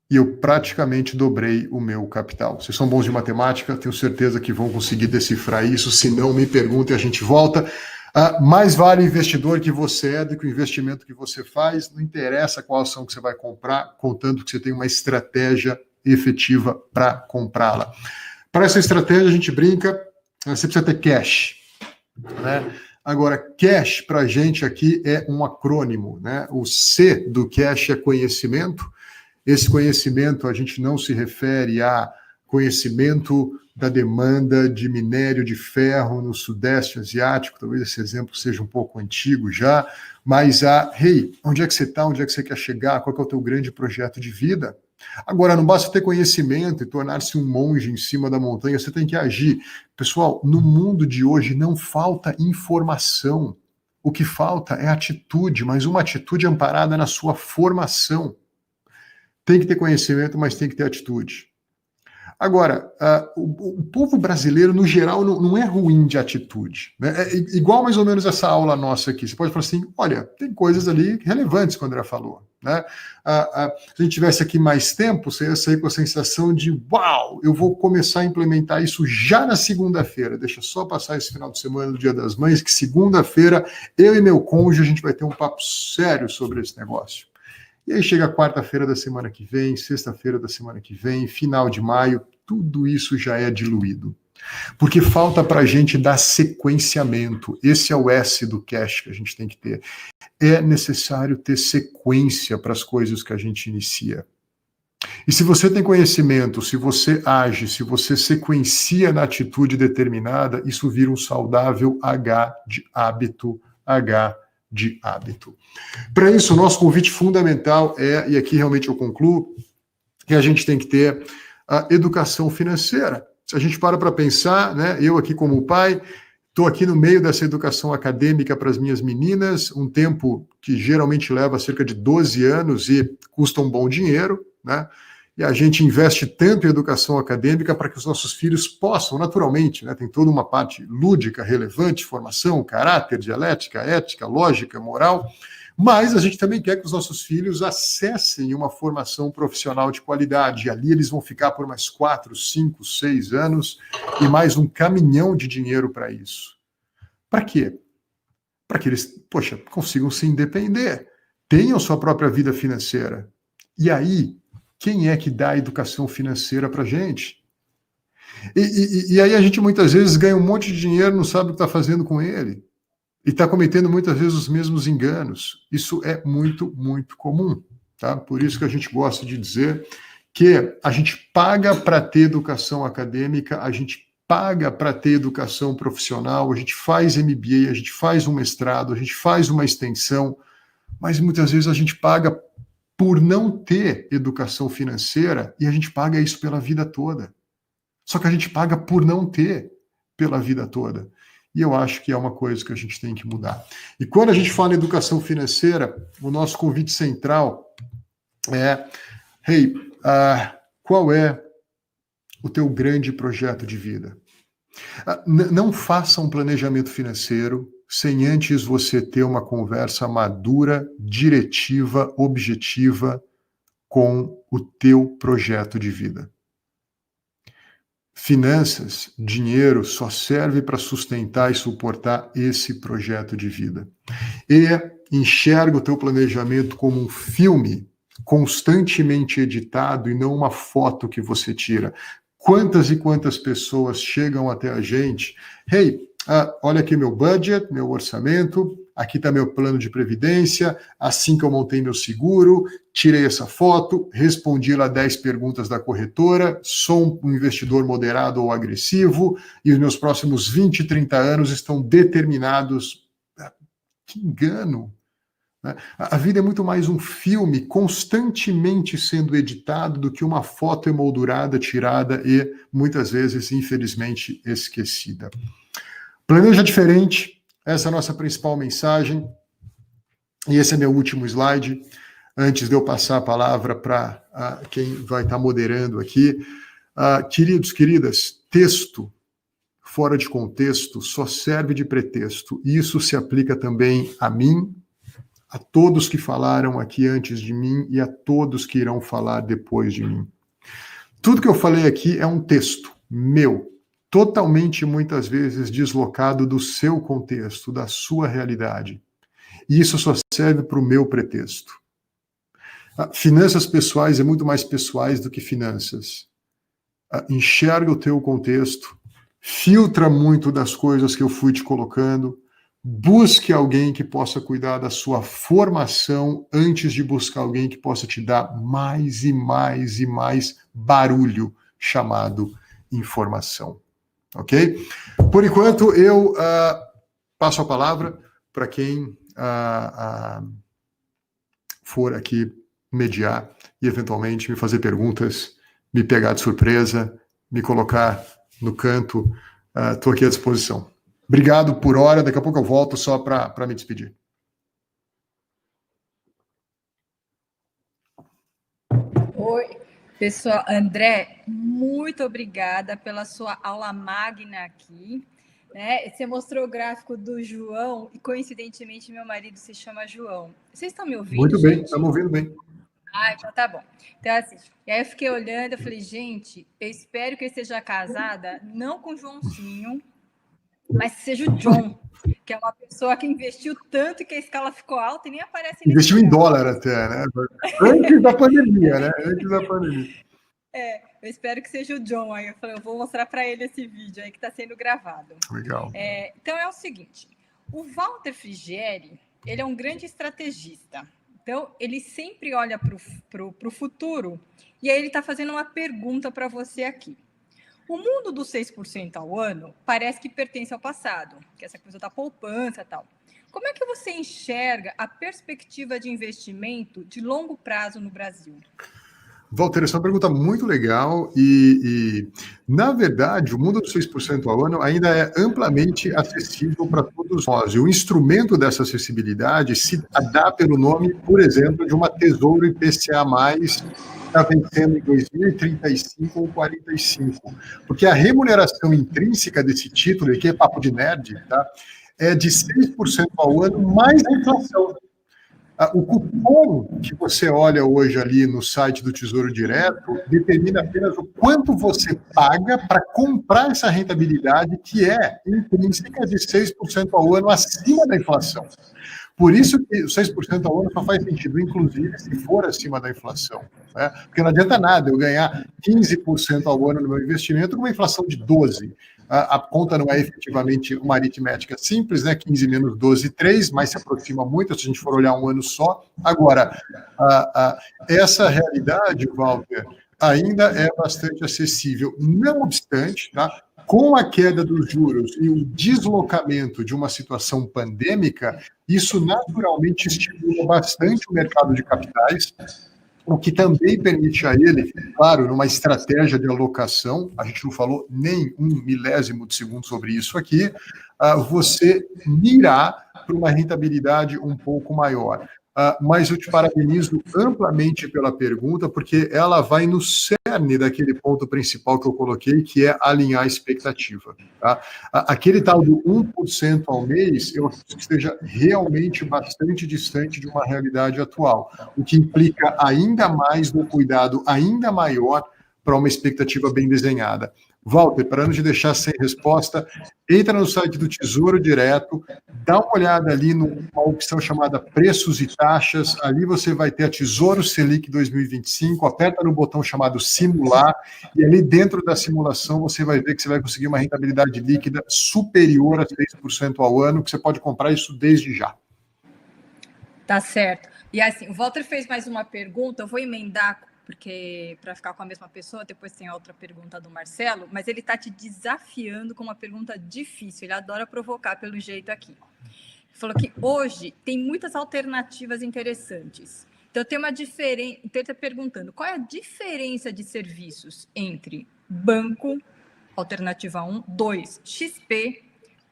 E eu praticamente dobrei o meu capital. Vocês são bons de matemática, tenho certeza que vão conseguir decifrar isso. Se não, me perguntem, a gente volta. Mais vale o investidor que você é do que o investimento que você faz. Não interessa qual ação que você vai comprar, contanto que você tem uma estratégia efetiva para comprá-la. Para essa estratégia, a gente brinca, você precisa ter cash. Né? Agora, cash para a gente aqui é um acrônimo, né? O C do cash é conhecimento. Esse conhecimento a gente não se refere a conhecimento da demanda de minério de ferro no Sudeste Asiático, talvez esse exemplo seja um pouco antigo já, mas onde é que você está, onde é que você quer chegar, qual que é o teu grande projeto de vida? Agora, não basta ter conhecimento e tornar-se um monge em cima da montanha, você tem que agir. Pessoal, no mundo de hoje não falta informação. O que falta é atitude, mas uma atitude amparada na sua formação. Tem que ter conhecimento, mas tem que ter atitude. Agora, o povo brasileiro, no geral, não é ruim de atitude. Né? É igual mais ou menos essa aula nossa aqui. Você pode falar assim, olha, tem coisas ali relevantes que o André falou. Né? Se a gente tivesse aqui mais tempo, você ia sair com a sensação de, uau, eu vou começar a implementar isso já na segunda-feira. Deixa só passar esse final de semana do Dia das Mães, que segunda-feira, eu e meu cônjuge, a gente vai ter um papo sério sobre esse negócio. E aí chega quarta-feira da semana que vem, sexta-feira da semana que vem, final de maio, tudo isso já é diluído. Porque falta para a gente dar sequenciamento. Esse é o S do cash que a gente tem que ter. É necessário ter sequência para as coisas que a gente inicia. E se você tem conhecimento, se você age, se você sequencia na atitude determinada, isso vira um saudável H de hábito, H de hábito. Para isso, o nosso convite fundamental é, e aqui realmente eu concluo, que a gente tem que ter a educação financeira. Se a gente para pensar, né, eu aqui como pai, estou aqui no meio dessa educação acadêmica para as minhas meninas, um tempo que geralmente leva cerca de 12 anos e custa um bom dinheiro, né? E a gente investe tanto em educação acadêmica para que os nossos filhos possam, naturalmente, né, tem toda uma parte lúdica, relevante, formação, caráter, dialética, ética, lógica, moral, mas a gente também quer que os nossos filhos acessem uma formação profissional de qualidade. E ali eles vão ficar por mais 4, 5, 6 anos e mais um caminhão de dinheiro para isso. Para quê? Para que eles, consigam se independer, tenham sua própria vida financeira. E aí, quem é que dá a educação financeira para a gente? E aí a gente muitas vezes ganha um monte de dinheiro, não sabe o que está fazendo com ele. E está cometendo muitas vezes os mesmos enganos. Isso é muito, muito comum. Tá? Por isso que a gente gosta de dizer que a gente paga para ter educação acadêmica, a gente paga para ter educação profissional, a gente faz MBA, a gente faz um mestrado, a gente faz uma extensão, mas muitas vezes a gente paga por não ter educação financeira e a gente paga isso pela vida toda. Só que a gente paga por não ter pela vida toda. E eu acho que é uma coisa que a gente tem que mudar. E quando a gente fala em educação financeira, o nosso convite central é: qual é o teu grande projeto de vida? Não faça um planejamento financeiro sem antes você ter uma conversa madura, diretiva, objetiva com o teu projeto de vida. Finanças, dinheiro, só serve para sustentar e suportar esse projeto de vida. E enxerga o teu planejamento como um filme constantemente editado e não uma foto que você tira. Quantas e quantas pessoas chegam até a gente? Olha aqui meu budget, meu orçamento, aqui está meu plano de previdência, assim que eu montei meu seguro, tirei essa foto, respondi lá 10 perguntas da corretora, sou um investidor moderado ou agressivo, e os meus próximos 20, 30 anos estão determinados. Que engano! A vida é muito mais um filme constantemente sendo editado do que uma foto emoldurada, tirada e, muitas vezes, infelizmente, esquecida. Planeja diferente, essa é a nossa principal mensagem. E esse é meu último slide, antes de eu passar a palavra para quem vai estar moderando aqui. Queridos, queridas, texto fora de contexto só serve de pretexto. Isso se aplica também a mim, a todos que falaram aqui antes de mim e a todos que irão falar depois de mim. Tudo que eu falei aqui é um texto meu, totalmente, muitas vezes, deslocado do seu contexto, da sua realidade. E isso só serve para o meu pretexto. Finanças pessoais é muito mais pessoais do que finanças. Enxerga o teu contexto, filtra muito das coisas que eu fui te colocando, busque alguém que possa cuidar da sua formação antes de buscar alguém que possa te dar mais e mais e mais barulho chamado informação. Ok? Por enquanto, eu passo a palavra para quem for aqui mediar e, eventualmente, me fazer perguntas, me pegar de surpresa, me colocar no canto. Estou aqui à disposição. Obrigado por hora, daqui a pouco eu volto só para me despedir.
Oi, pessoal. André, muito obrigada pela sua aula magna aqui. Né? Você mostrou o gráfico do João e, coincidentemente, meu marido se chama João. Vocês estão me ouvindo,
Muito bem,
gente?
estamos ouvindo bem.
Então tá bom. Então, assim, e aí eu fiquei olhando, eu falei, gente, eu espero que eu esteja casada, não com o Joãozinho, mas que seja o John. que é uma pessoa que investiu tanto que a escala ficou alta e nem aparece nesse
Investiu em
gráfico.
dólar até, né? Antes da pandemia, né? Antes da pandemia.
Eu espero que seja o John aí. Eu vou mostrar para ele esse vídeo aí que está sendo gravado.
Legal.
Então é o seguinte: o Walter Frigieri, ele é um grande estrategista. Então ele sempre olha para o futuro e aí ele está fazendo uma pergunta para você aqui. O mundo dos 6% ao ano parece que pertence ao passado, que é essa coisa da poupança e tal. Como é que você enxerga a perspectiva de investimento de longo prazo no Brasil?
Walter, essa é uma pergunta muito legal e, na verdade, o mundo dos 6% ao ano ainda é amplamente acessível para todos nós. E o instrumento dessa acessibilidade se dá pelo nome, por exemplo, de uma Tesouro IPCA+, que está vencendo em 2035 ou 45. Porque a remuneração intrínseca desse título, e que é papo de nerd, tá? É de 6% ao ano mais a inflação. O cupom que você olha hoje ali no site do Tesouro Direto determina apenas o quanto você paga para comprar essa rentabilidade que é intrínseca de 6% ao ano acima da inflação. Por isso que o 6% ao ano só faz sentido, inclusive, se for acima da inflação. Né? Porque não adianta nada eu ganhar 15% ao ano no meu investimento com uma inflação de 12%. A conta não é efetivamente uma aritmética simples, né? 15 menos 12, 3, mas se aproxima muito se a gente for olhar um ano só. Agora, essa realidade, Walter, ainda é bastante acessível. Não obstante, tá? Com a queda dos juros e o deslocamento de uma situação pandêmica, isso naturalmente estimula bastante o mercado de capitais, o que também permite a ele, claro, numa estratégia de alocação, a gente não falou nem um milésimo de segundo sobre isso aqui, você mirar para uma rentabilidade um pouco maior. Mas eu te parabenizo amplamente pela pergunta, porque ela vai no cerne daquele ponto principal que eu coloquei, que é alinhar a expectativa. Tá? Aquele tal do 1% ao mês, eu acho que esteja realmente bastante distante de uma realidade atual, o que implica ainda mais um cuidado ainda maior para uma expectativa bem desenhada. Walter, para não te deixar sem resposta, entra no site do Tesouro Direto, dá uma olhada ali numa opção chamada Preços e Taxas, ali você vai ter a Tesouro Selic 2025, aperta no botão chamado Simular, e ali dentro da simulação você vai ver que você vai conseguir uma rentabilidade líquida superior a 6% ao ano, que você pode comprar isso desde já.
Tá certo. E assim, o Walter fez mais uma pergunta, eu vou emendar, porque para ficar com a mesma pessoa, depois tem a outra pergunta do Marcelo, mas ele está te desafiando com uma pergunta difícil, ele adora provocar pelo jeito aqui. Ele falou que hoje tem muitas alternativas interessantes. Então, tem uma diferença. Então, ele está perguntando qual é a diferença de serviços entre banco, alternativa 1, 2, XP,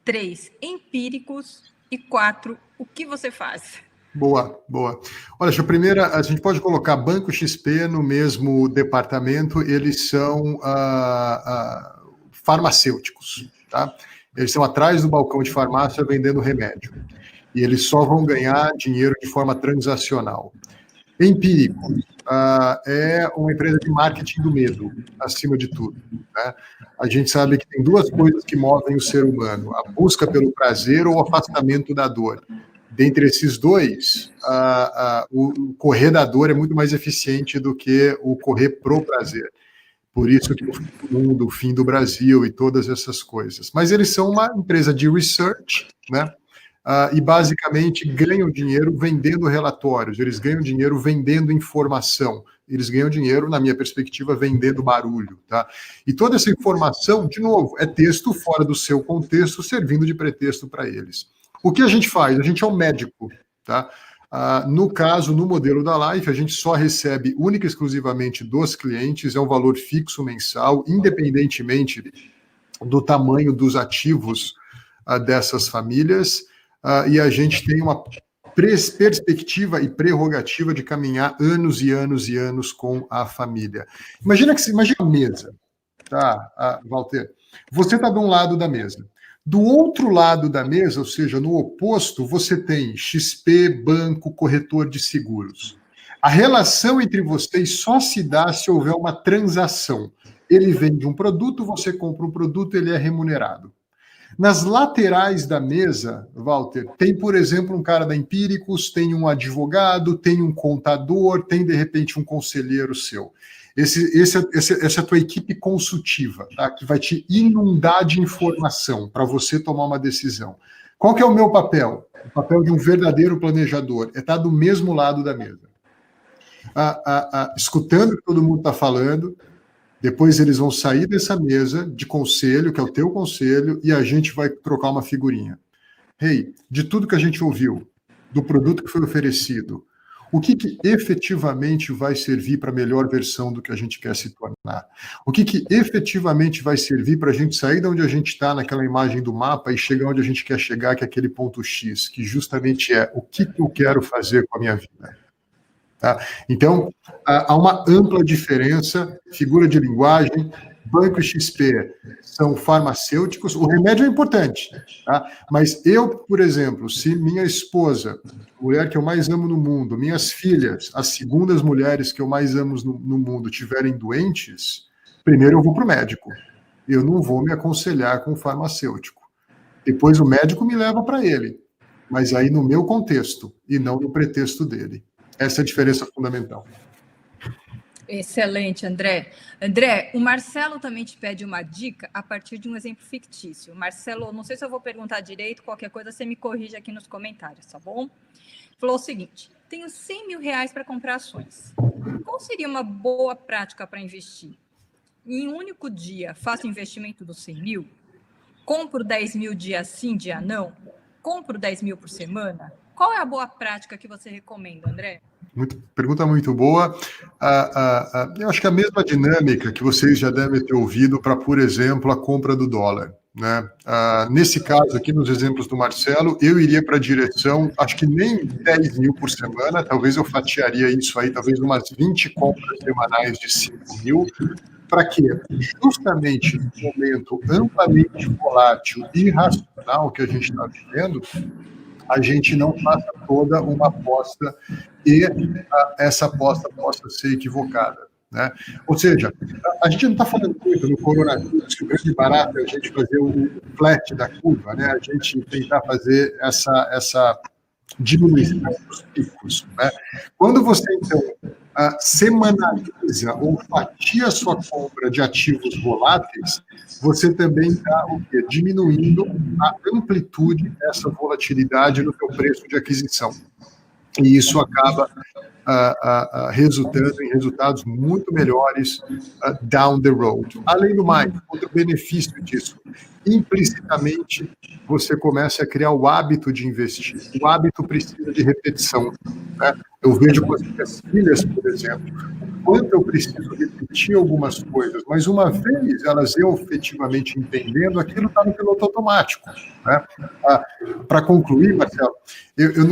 3, empíricos e 4, o que você faz?
Boa, boa. Olha, a primeira, a gente pode colocar Banco XP no mesmo departamento, eles são farmacêuticos, tá? Eles estão atrás do balcão de farmácia vendendo remédio. E eles só vão ganhar dinheiro de forma transacional. Empírico é uma empresa de marketing do medo, acima de tudo. Né? A gente sabe que tem duas coisas que movem o ser humano, a busca pelo prazer ou o afastamento da dor. Dentre esses dois, o correr da dor é muito mais eficiente do que o correr pro prazer. Por isso que o fim do mundo, o fim do Brasil e todas essas coisas. Mas eles são uma empresa de research, né? E basicamente ganham dinheiro vendendo relatórios, eles ganham dinheiro vendendo informação, eles ganham dinheiro, na minha perspectiva, vendendo barulho. Tá? E toda essa informação, de novo, é texto fora do seu contexto, servindo de pretexto para eles. O que a gente faz? A gente é um médico, tá? No caso, no modelo da Life, a gente só recebe única e exclusivamente dos clientes, é um valor fixo mensal, independentemente do tamanho dos ativos dessas famílias, e a gente tem uma perspectiva e prerrogativa de caminhar anos e anos e anos com a família. Imagina a mesa, tá, Walter? Você está de um lado da mesa. Do outro lado da mesa, ou seja, no oposto, você tem XP, banco, corretor de seguros. A relação entre vocês só se dá se houver uma transação. Ele vende um produto, você compra um produto, ele é remunerado. Nas laterais da mesa, Walter, tem, por exemplo, um cara da Empíricos, tem um advogado, tem um contador, tem, de repente, um conselheiro seu. Essa é a tua equipe consultiva, tá? Que vai te inundar de informação para você tomar uma decisão. Qual que é o meu papel? O papel de um verdadeiro planejador é estar do mesmo lado da mesa. Escutando o que todo mundo está falando, depois eles vão sair dessa mesa de conselho, que é o teu conselho, e a gente vai trocar uma figurinha. Hey, de tudo que a gente ouviu, do produto que foi oferecido, o que efetivamente vai servir para a melhor versão do que a gente quer se tornar? O que efetivamente vai servir para a gente sair de onde a gente está naquela imagem do mapa e chegar onde a gente quer chegar, que é aquele ponto X, que justamente é o que eu quero fazer com a minha vida? Tá? Então, há uma ampla diferença, figura de linguagem. Banco e XP são farmacêuticos, o remédio é importante, tá? Mas eu, por exemplo, se minha esposa, a mulher que eu mais amo no mundo, minhas filhas, as segundas mulheres que eu mais amo no mundo, estiverem doentes, primeiro eu vou para o médico. Eu não vou me aconselhar com o farmacêutico. Depois o médico me leva para ele, mas aí no meu contexto e não no pretexto dele. Essa é a diferença fundamental.
Excelente, André. André, o Marcelo também te pede uma dica a partir de um exemplo fictício. Marcelo, não sei se eu vou perguntar direito, qualquer coisa você me corrige aqui nos comentários, tá bom? Falou o seguinte: tenho 100 mil reais para comprar ações. Qual seria uma boa prática para investir? Em um único dia, faço investimento dos 100 mil? Compro 10 mil dia sim, dia não? Compro 10 mil por semana? Qual é a boa prática que você recomenda, André?
Pergunta muito boa. Eu acho que a mesma dinâmica que vocês já devem ter ouvido para, por exemplo, a compra do dólar. Né? Nesse caso aqui, nos exemplos do Marcelo, eu iria para a direção, acho que nem 10 mil por semana, talvez eu fatiaria isso aí, talvez umas 20 compras semanais de 5 mil. Para quê? Justamente no momento amplamente volátil e irracional que a gente está vivendo, a gente não faça toda uma aposta e essa aposta possa ser equivocada. Né? Ou seja, a gente não está falando muito no coronavírus, que o grande barato é a gente fazer o flat da curva, né? A gente tentar fazer essa diminuição dos picos. Né? Quando você, então, semanaliza ou fatia a sua compra de ativos voláteis, você também está diminuindo a amplitude dessa volatilidade no seu preço de aquisição. E isso acaba resultando em resultados muito melhores down the road. Além do mais, outro benefício disso, implicitamente você começa a criar o hábito de investir. O hábito precisa de repetição. Né? Eu vejo com as minhas filhas, por exemplo, quanto eu preciso repetir algumas coisas, mas uma vez elas efetivamente entendendo, aquilo está no piloto automático. Né? Para concluir, Marcelo, eu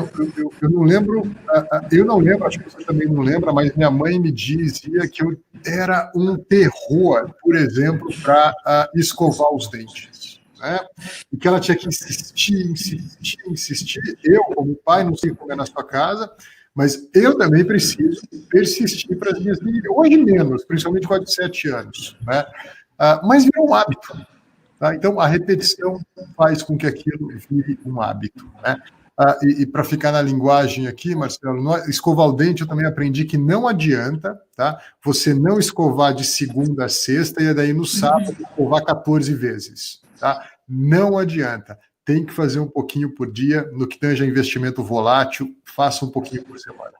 não lembro, acho que você também não lembra, mas minha mãe me dizia que eu era um terror, por exemplo, para escovar os dentes. Né? E que ela tinha que insistir. Eu, como pai, não sei como é na sua casa, mas eu também preciso persistir para as minhas meninas. Hoje menos, principalmente com a de 7 anos. Né? Mas virou um hábito. Tá? Então, a repetição faz com que aquilo vire um hábito. Né? E para ficar na linguagem aqui, Marcelo, escovar o dente eu também aprendi que não adianta, tá? Você não escovar de segunda a sexta e daí no sábado escovar 14 vezes. Tá? Não adianta. Tem que fazer um pouquinho por dia. No que tange a investimento volátil, faça um pouquinho por semana.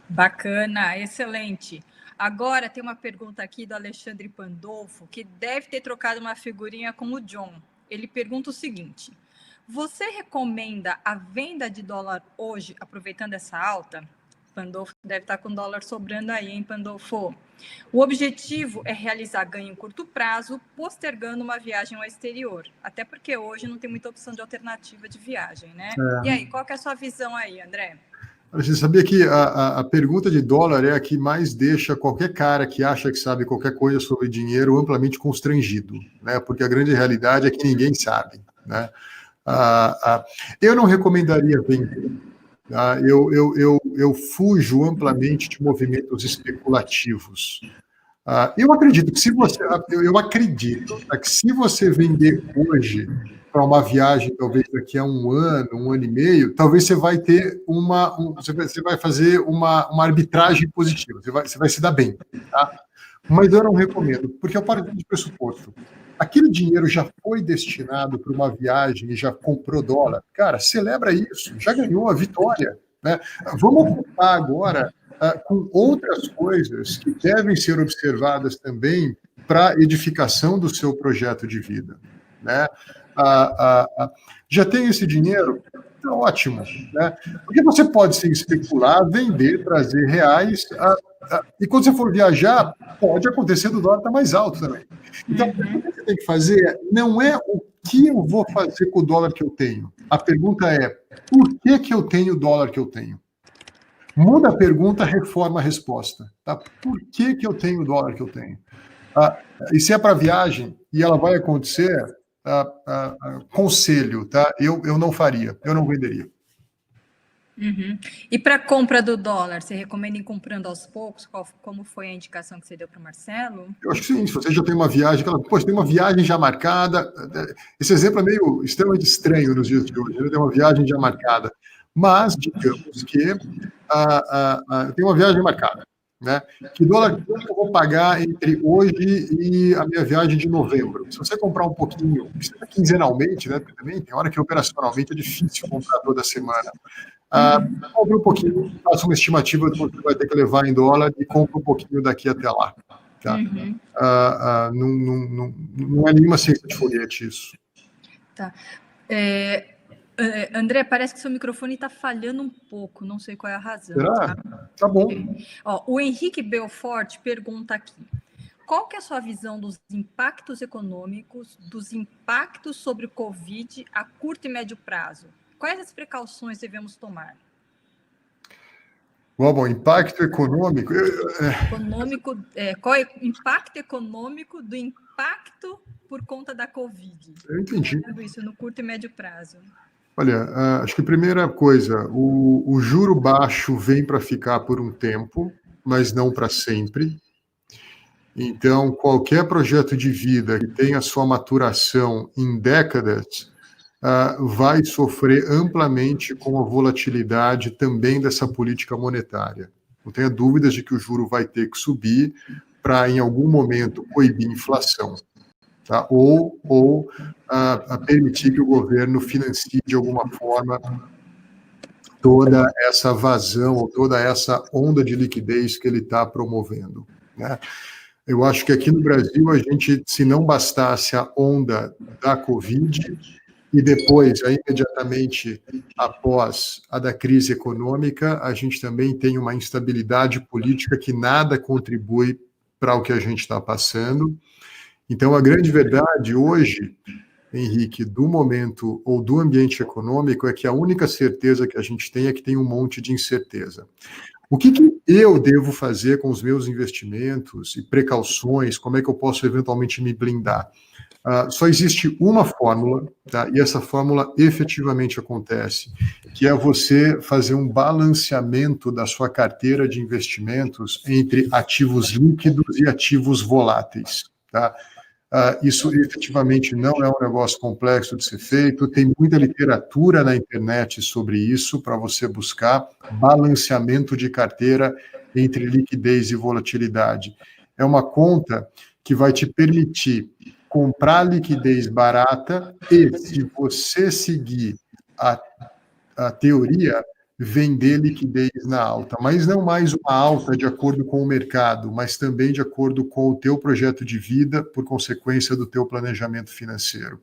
Bacana, excelente. Agora tem uma pergunta aqui do Alexandre Pandolfo, que deve ter trocado uma figurinha com o John. Ele pergunta o seguinte: você recomenda a venda de dólar hoje, aproveitando essa alta? Pandolfo deve estar com dólar sobrando aí, hein, Pandolfo? O objetivo é realizar ganho em curto prazo, postergando uma viagem ao exterior. Até porque hoje não tem muita opção de alternativa de viagem, né? E aí, qual que é a sua visão aí, André?
Você sabia que a pergunta de dólar é a que mais deixa qualquer cara que acha que sabe qualquer coisa sobre dinheiro amplamente constrangido, né? Porque a grande realidade é que ninguém sabe, né? Eu não recomendaria vender. Eu fujo amplamente de movimentos especulativos. Eu acredito que se você vender hoje para uma viagem, talvez daqui a um ano e meio, talvez você vai ter você vai fazer uma arbitragem positiva, você vai se dar bem, tá? Mas eu não recomendo, porque eu paro de pressuposto. Aquele dinheiro já foi destinado para uma viagem e já comprou dólar. Cara, celebra isso, já ganhou a vitória, né? Vamos ocupar agora com outras coisas que devem ser observadas também para a edificação do seu projeto de vida, né? Já tem esse dinheiro? Tá ótimo, né? Porque você pode se especular, vender, trazer reais, e quando você for viajar, pode acontecer do dólar estar mais alto também. Então, o que você tem que fazer não é o que eu vou fazer com o dólar que eu tenho. A pergunta é, por que eu tenho o dólar que eu tenho? Muda a pergunta, reforma a resposta. Tá? Por que eu tenho o dólar que eu tenho? E se é para viagem e ela vai acontecer, conselho, tá? Eu não faria, eu não venderia.
Uhum. E para compra do dólar, você recomenda ir comprando aos poucos? Como foi a indicação que você deu para o Marcelo?
Eu acho que sim, se você já tem uma viagem, tem uma viagem já marcada. Esse exemplo é meio extremamente estranho nos dias de hoje, né? Tem uma viagem já marcada. Mas, digamos que tem uma viagem marcada, né? Que dólar que eu vou pagar entre hoje e a minha viagem de novembro? Se você comprar um pouquinho, quinzenalmente, né? Porque também tem hora que operacionalmente é difícil comprar toda semana. Compre um pouquinho, faça uma estimativa do que você vai ter que levar em dólar e compre um pouquinho daqui até lá. Tá? Não é nenhuma ciência de foguete isso.
Tá. André, parece que seu microfone está falhando um pouco, não sei qual é a razão.
Será? Tá bom.
Ó, o Henrique Belfort pergunta aqui: qual que é a sua visão dos impactos econômicos, dos impactos sobre o Covid a curto e médio prazo? Quais as precauções devemos tomar?
Bom, impacto econômico...
Qual é o impacto econômico do impacto por conta da Covid?
Eu entendi.
Isso no curto e médio prazo.
Olha, acho que a primeira coisa, o juro baixo vem para ficar por um tempo, mas não para sempre. Então, qualquer projeto de vida que tenha sua maturação em décadas vai sofrer amplamente com a volatilidade também dessa política monetária. Não tenha dúvidas de que o juro vai ter que subir para, em algum momento, coibir a inflação. Tá? Ou permitir que o governo financie de alguma forma toda essa vazão, ou toda essa onda de liquidez que ele está promovendo, né? Eu acho que aqui no Brasil, a gente, se não bastasse a onda da Covid, e depois, imediatamente após a da crise econômica, a gente também tem uma instabilidade política que nada contribui para o que a gente está passando. Então, a grande verdade hoje, Henrique, do momento ou do ambiente econômico é que a única certeza que a gente tem é que tem um monte de incerteza. O que eu devo fazer com os meus investimentos e precauções? Como é que eu posso eventualmente me blindar? Só existe uma fórmula, tá? E essa fórmula efetivamente acontece, que é você fazer um balanceamento da sua carteira de investimentos entre ativos líquidos e ativos voláteis, tá? Isso efetivamente não é um negócio complexo de ser feito, tem muita literatura na internet sobre isso para você buscar balanceamento de carteira entre liquidez e volatilidade. É uma conta que vai te permitir comprar liquidez barata e, se você seguir a teoria, vender liquidez na alta, mas não mais uma alta de acordo com o mercado, mas também de acordo com o teu projeto de vida, por consequência do teu planejamento financeiro.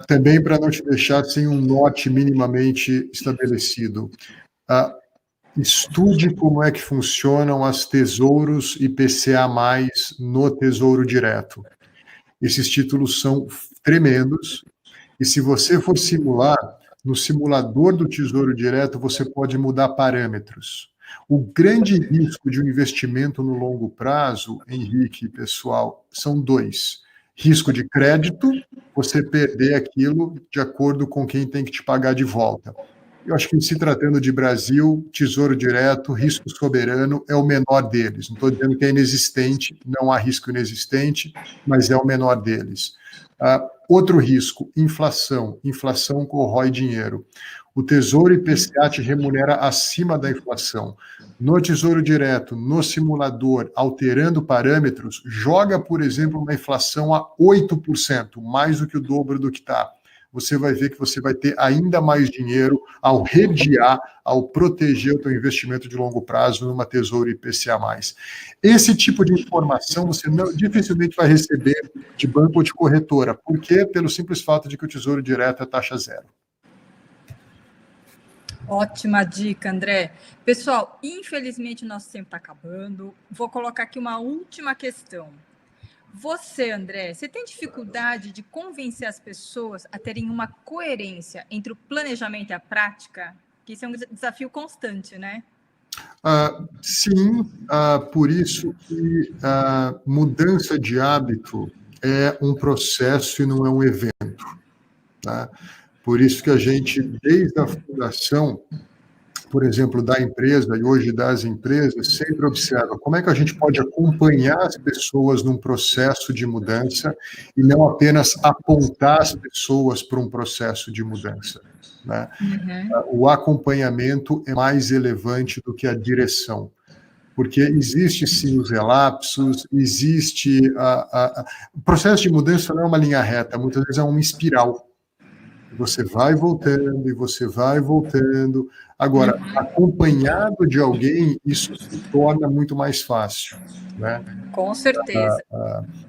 Também para não te deixar sem um norte minimamente estabelecido. Estude como é que funcionam as tesouros IPCA+, no Tesouro Direto. Esses títulos são tremendos, e se você for simular, no simulador do Tesouro Direto, você pode mudar parâmetros. O grande risco de um investimento no longo prazo, Henrique, pessoal, são dois. Risco de crédito, você perder aquilo de acordo com quem tem que te pagar de volta. Eu acho que, se tratando de Brasil, Tesouro Direto, risco soberano é o menor deles. Não estou dizendo que é inexistente, não há risco inexistente, mas é o menor deles. Outro risco, inflação. Inflação corrói dinheiro. O Tesouro IPCA te remunera acima da inflação. No Tesouro Direto, no simulador, alterando parâmetros, joga, por exemplo, uma inflação a 8%, mais do que o dobro do que está. Você vai ver que você vai ter ainda mais dinheiro ao redear, ao proteger o teu investimento de longo prazo numa Tesouro IPCA+. Esse tipo de informação você dificilmente vai receber de banco ou de corretora. Por quê? Pelo simples fato de que o Tesouro Direto é taxa zero.
Ótima dica, André. Pessoal, infelizmente o nosso tempo está acabando. Vou colocar aqui uma última questão. Você, André, você tem dificuldade de convencer as pessoas a terem uma coerência entre o planejamento e a prática? Que isso é um desafio constante, né?
Sim, por isso que a mudança de hábito é um processo e não é um evento. Tá? Por isso que a gente, desde a fundação, por exemplo, da empresa e hoje das empresas, sempre observa como é que a gente pode acompanhar as pessoas num processo de mudança e não apenas apontar as pessoas para um processo de mudança. Né? O acompanhamento é mais relevante do que a direção, porque existe sim os relapsos, existe... O processo de mudança não é uma linha reta, muitas vezes é uma espiral. Você vai voltando e você vai voltando. Agora, acompanhado de alguém, isso se torna muito mais fácil. Né?
Com certeza.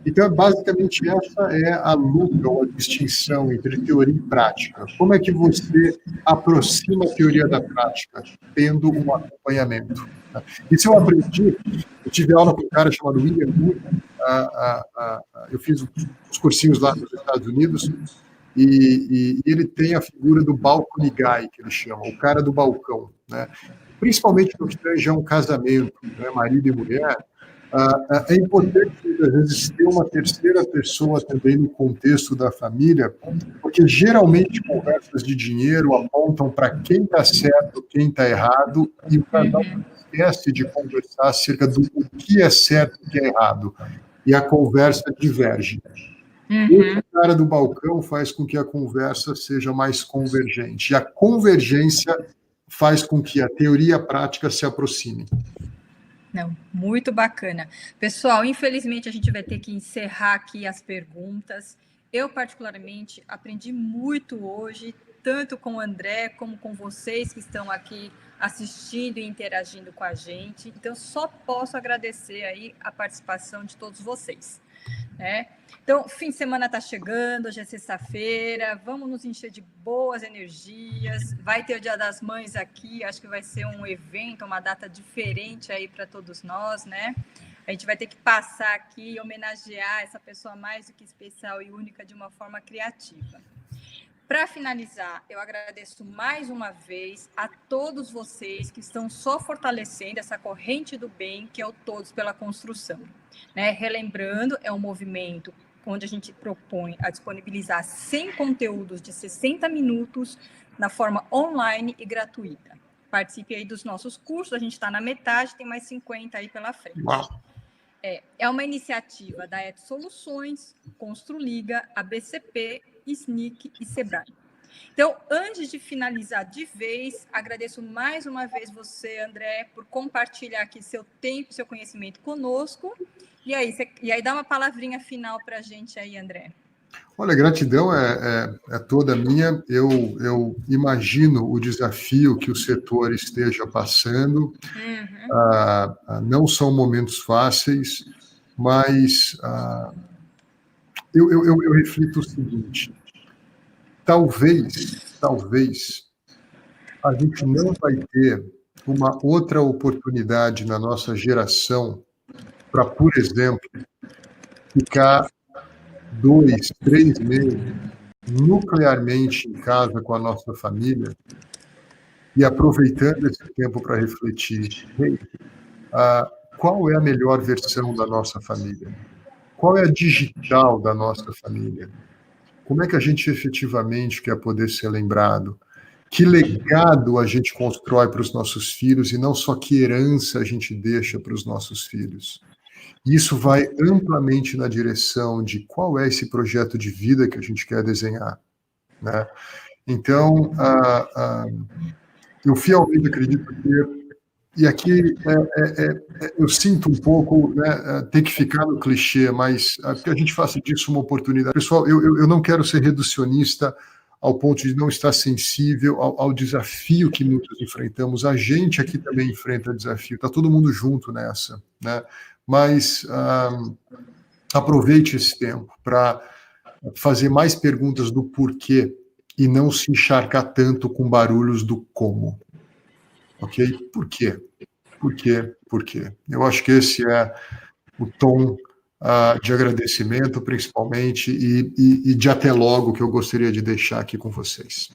Então, basicamente, essa é a luta ou a distinção entre teoria e prática. Como é que você aproxima a teoria da prática? Tendo um acompanhamento. Isso eu aprendi, eu tive aula com um cara chamado William Moore, eu fiz os cursinhos lá nos Estados Unidos, e ele tem a figura do balcony guy, que ele chama, o cara do balcão. Né? Principalmente no que tange a um casamento, né, marido e mulher, é importante, às vezes, ter uma terceira pessoa também no contexto da família, porque geralmente conversas de dinheiro apontam para quem está certo, quem está errado, e o casal esquece de conversar acerca do que é certo e o que é errado. E a conversa diverge. O cara do balcão faz com que a conversa seja mais convergente. E a convergência faz com que a teoria e a prática se aproximem.
Não, muito bacana. Pessoal, infelizmente a gente vai ter que encerrar aqui as perguntas. Eu, particularmente, aprendi muito hoje, tanto com o André como com vocês que estão aqui assistindo e interagindo com a gente. Então, só posso agradecer aí a participação de todos vocês. Né? Então, fim de semana está chegando, hoje é sexta-feira, vamos nos encher de boas energias, vai ter o Dia das Mães aqui, acho que vai ser um evento, uma data diferente aí para todos nós, né? A gente vai ter que passar aqui e homenagear essa pessoa mais do que especial e única de uma forma criativa. Para finalizar, eu agradeço mais uma vez a todos vocês que estão só fortalecendo essa corrente do bem, que é o Todos pela Construção. Né? Relembrando, é um movimento onde a gente propõe a disponibilizar 100 conteúdos de 60 minutos na forma online e gratuita. Participe aí dos nossos cursos, a gente está na metade, tem mais 50 aí pela frente. É uma iniciativa da Et Soluções, Construliga, ABCP, SNIC e Sebrae. Então, antes de finalizar de vez, agradeço mais uma vez você, André, por compartilhar aqui seu tempo, seu conhecimento conosco. E aí dá uma palavrinha final para a gente aí, André.
Olha, gratidão é toda minha. Eu imagino o desafio que o setor esteja passando. Não são momentos fáceis, mas eu reflito o seguinte: talvez a gente não vai ter uma outra oportunidade na nossa geração para, por exemplo, ficar 2, 3 meses nuclearmente em casa com a nossa família e aproveitando esse tempo para refletir. Qual é a melhor versão da nossa família? Qual é a digital da nossa família? Como é que a gente efetivamente quer poder ser lembrado? que legado a gente constrói para os nossos filhos e não só que herança a gente deixa para os nossos filhos. Isso vai amplamente na direção de qual é esse projeto de vida que a gente quer desenhar, né? Então, eu fielmente acredito que, e aqui eu sinto um pouco, né, ter que ficar no clichê, mas que a gente faça disso uma oportunidade. Pessoal, eu não quero ser reducionista ao ponto de não estar sensível ao desafio que muitos enfrentamos. A gente aqui também enfrenta desafio, está todo mundo junto nessa, né? Mas aproveite esse tempo para fazer mais perguntas do porquê e não se encharcar tanto com barulhos do como. Ok? Por quê? Por quê? Por quê? Eu acho que esse é o tom de agradecimento, principalmente, e de até logo que eu gostaria de deixar aqui com vocês.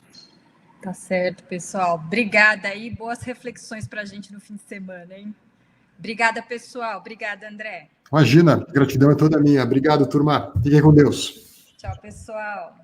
Tá certo, pessoal. Obrigada aí. Boas reflexões para a gente no fim de semana, hein? Obrigada, pessoal. Obrigada, André.
Imagina, gratidão é toda minha. Obrigado, turma. Fiquem com Deus.
Tchau, pessoal.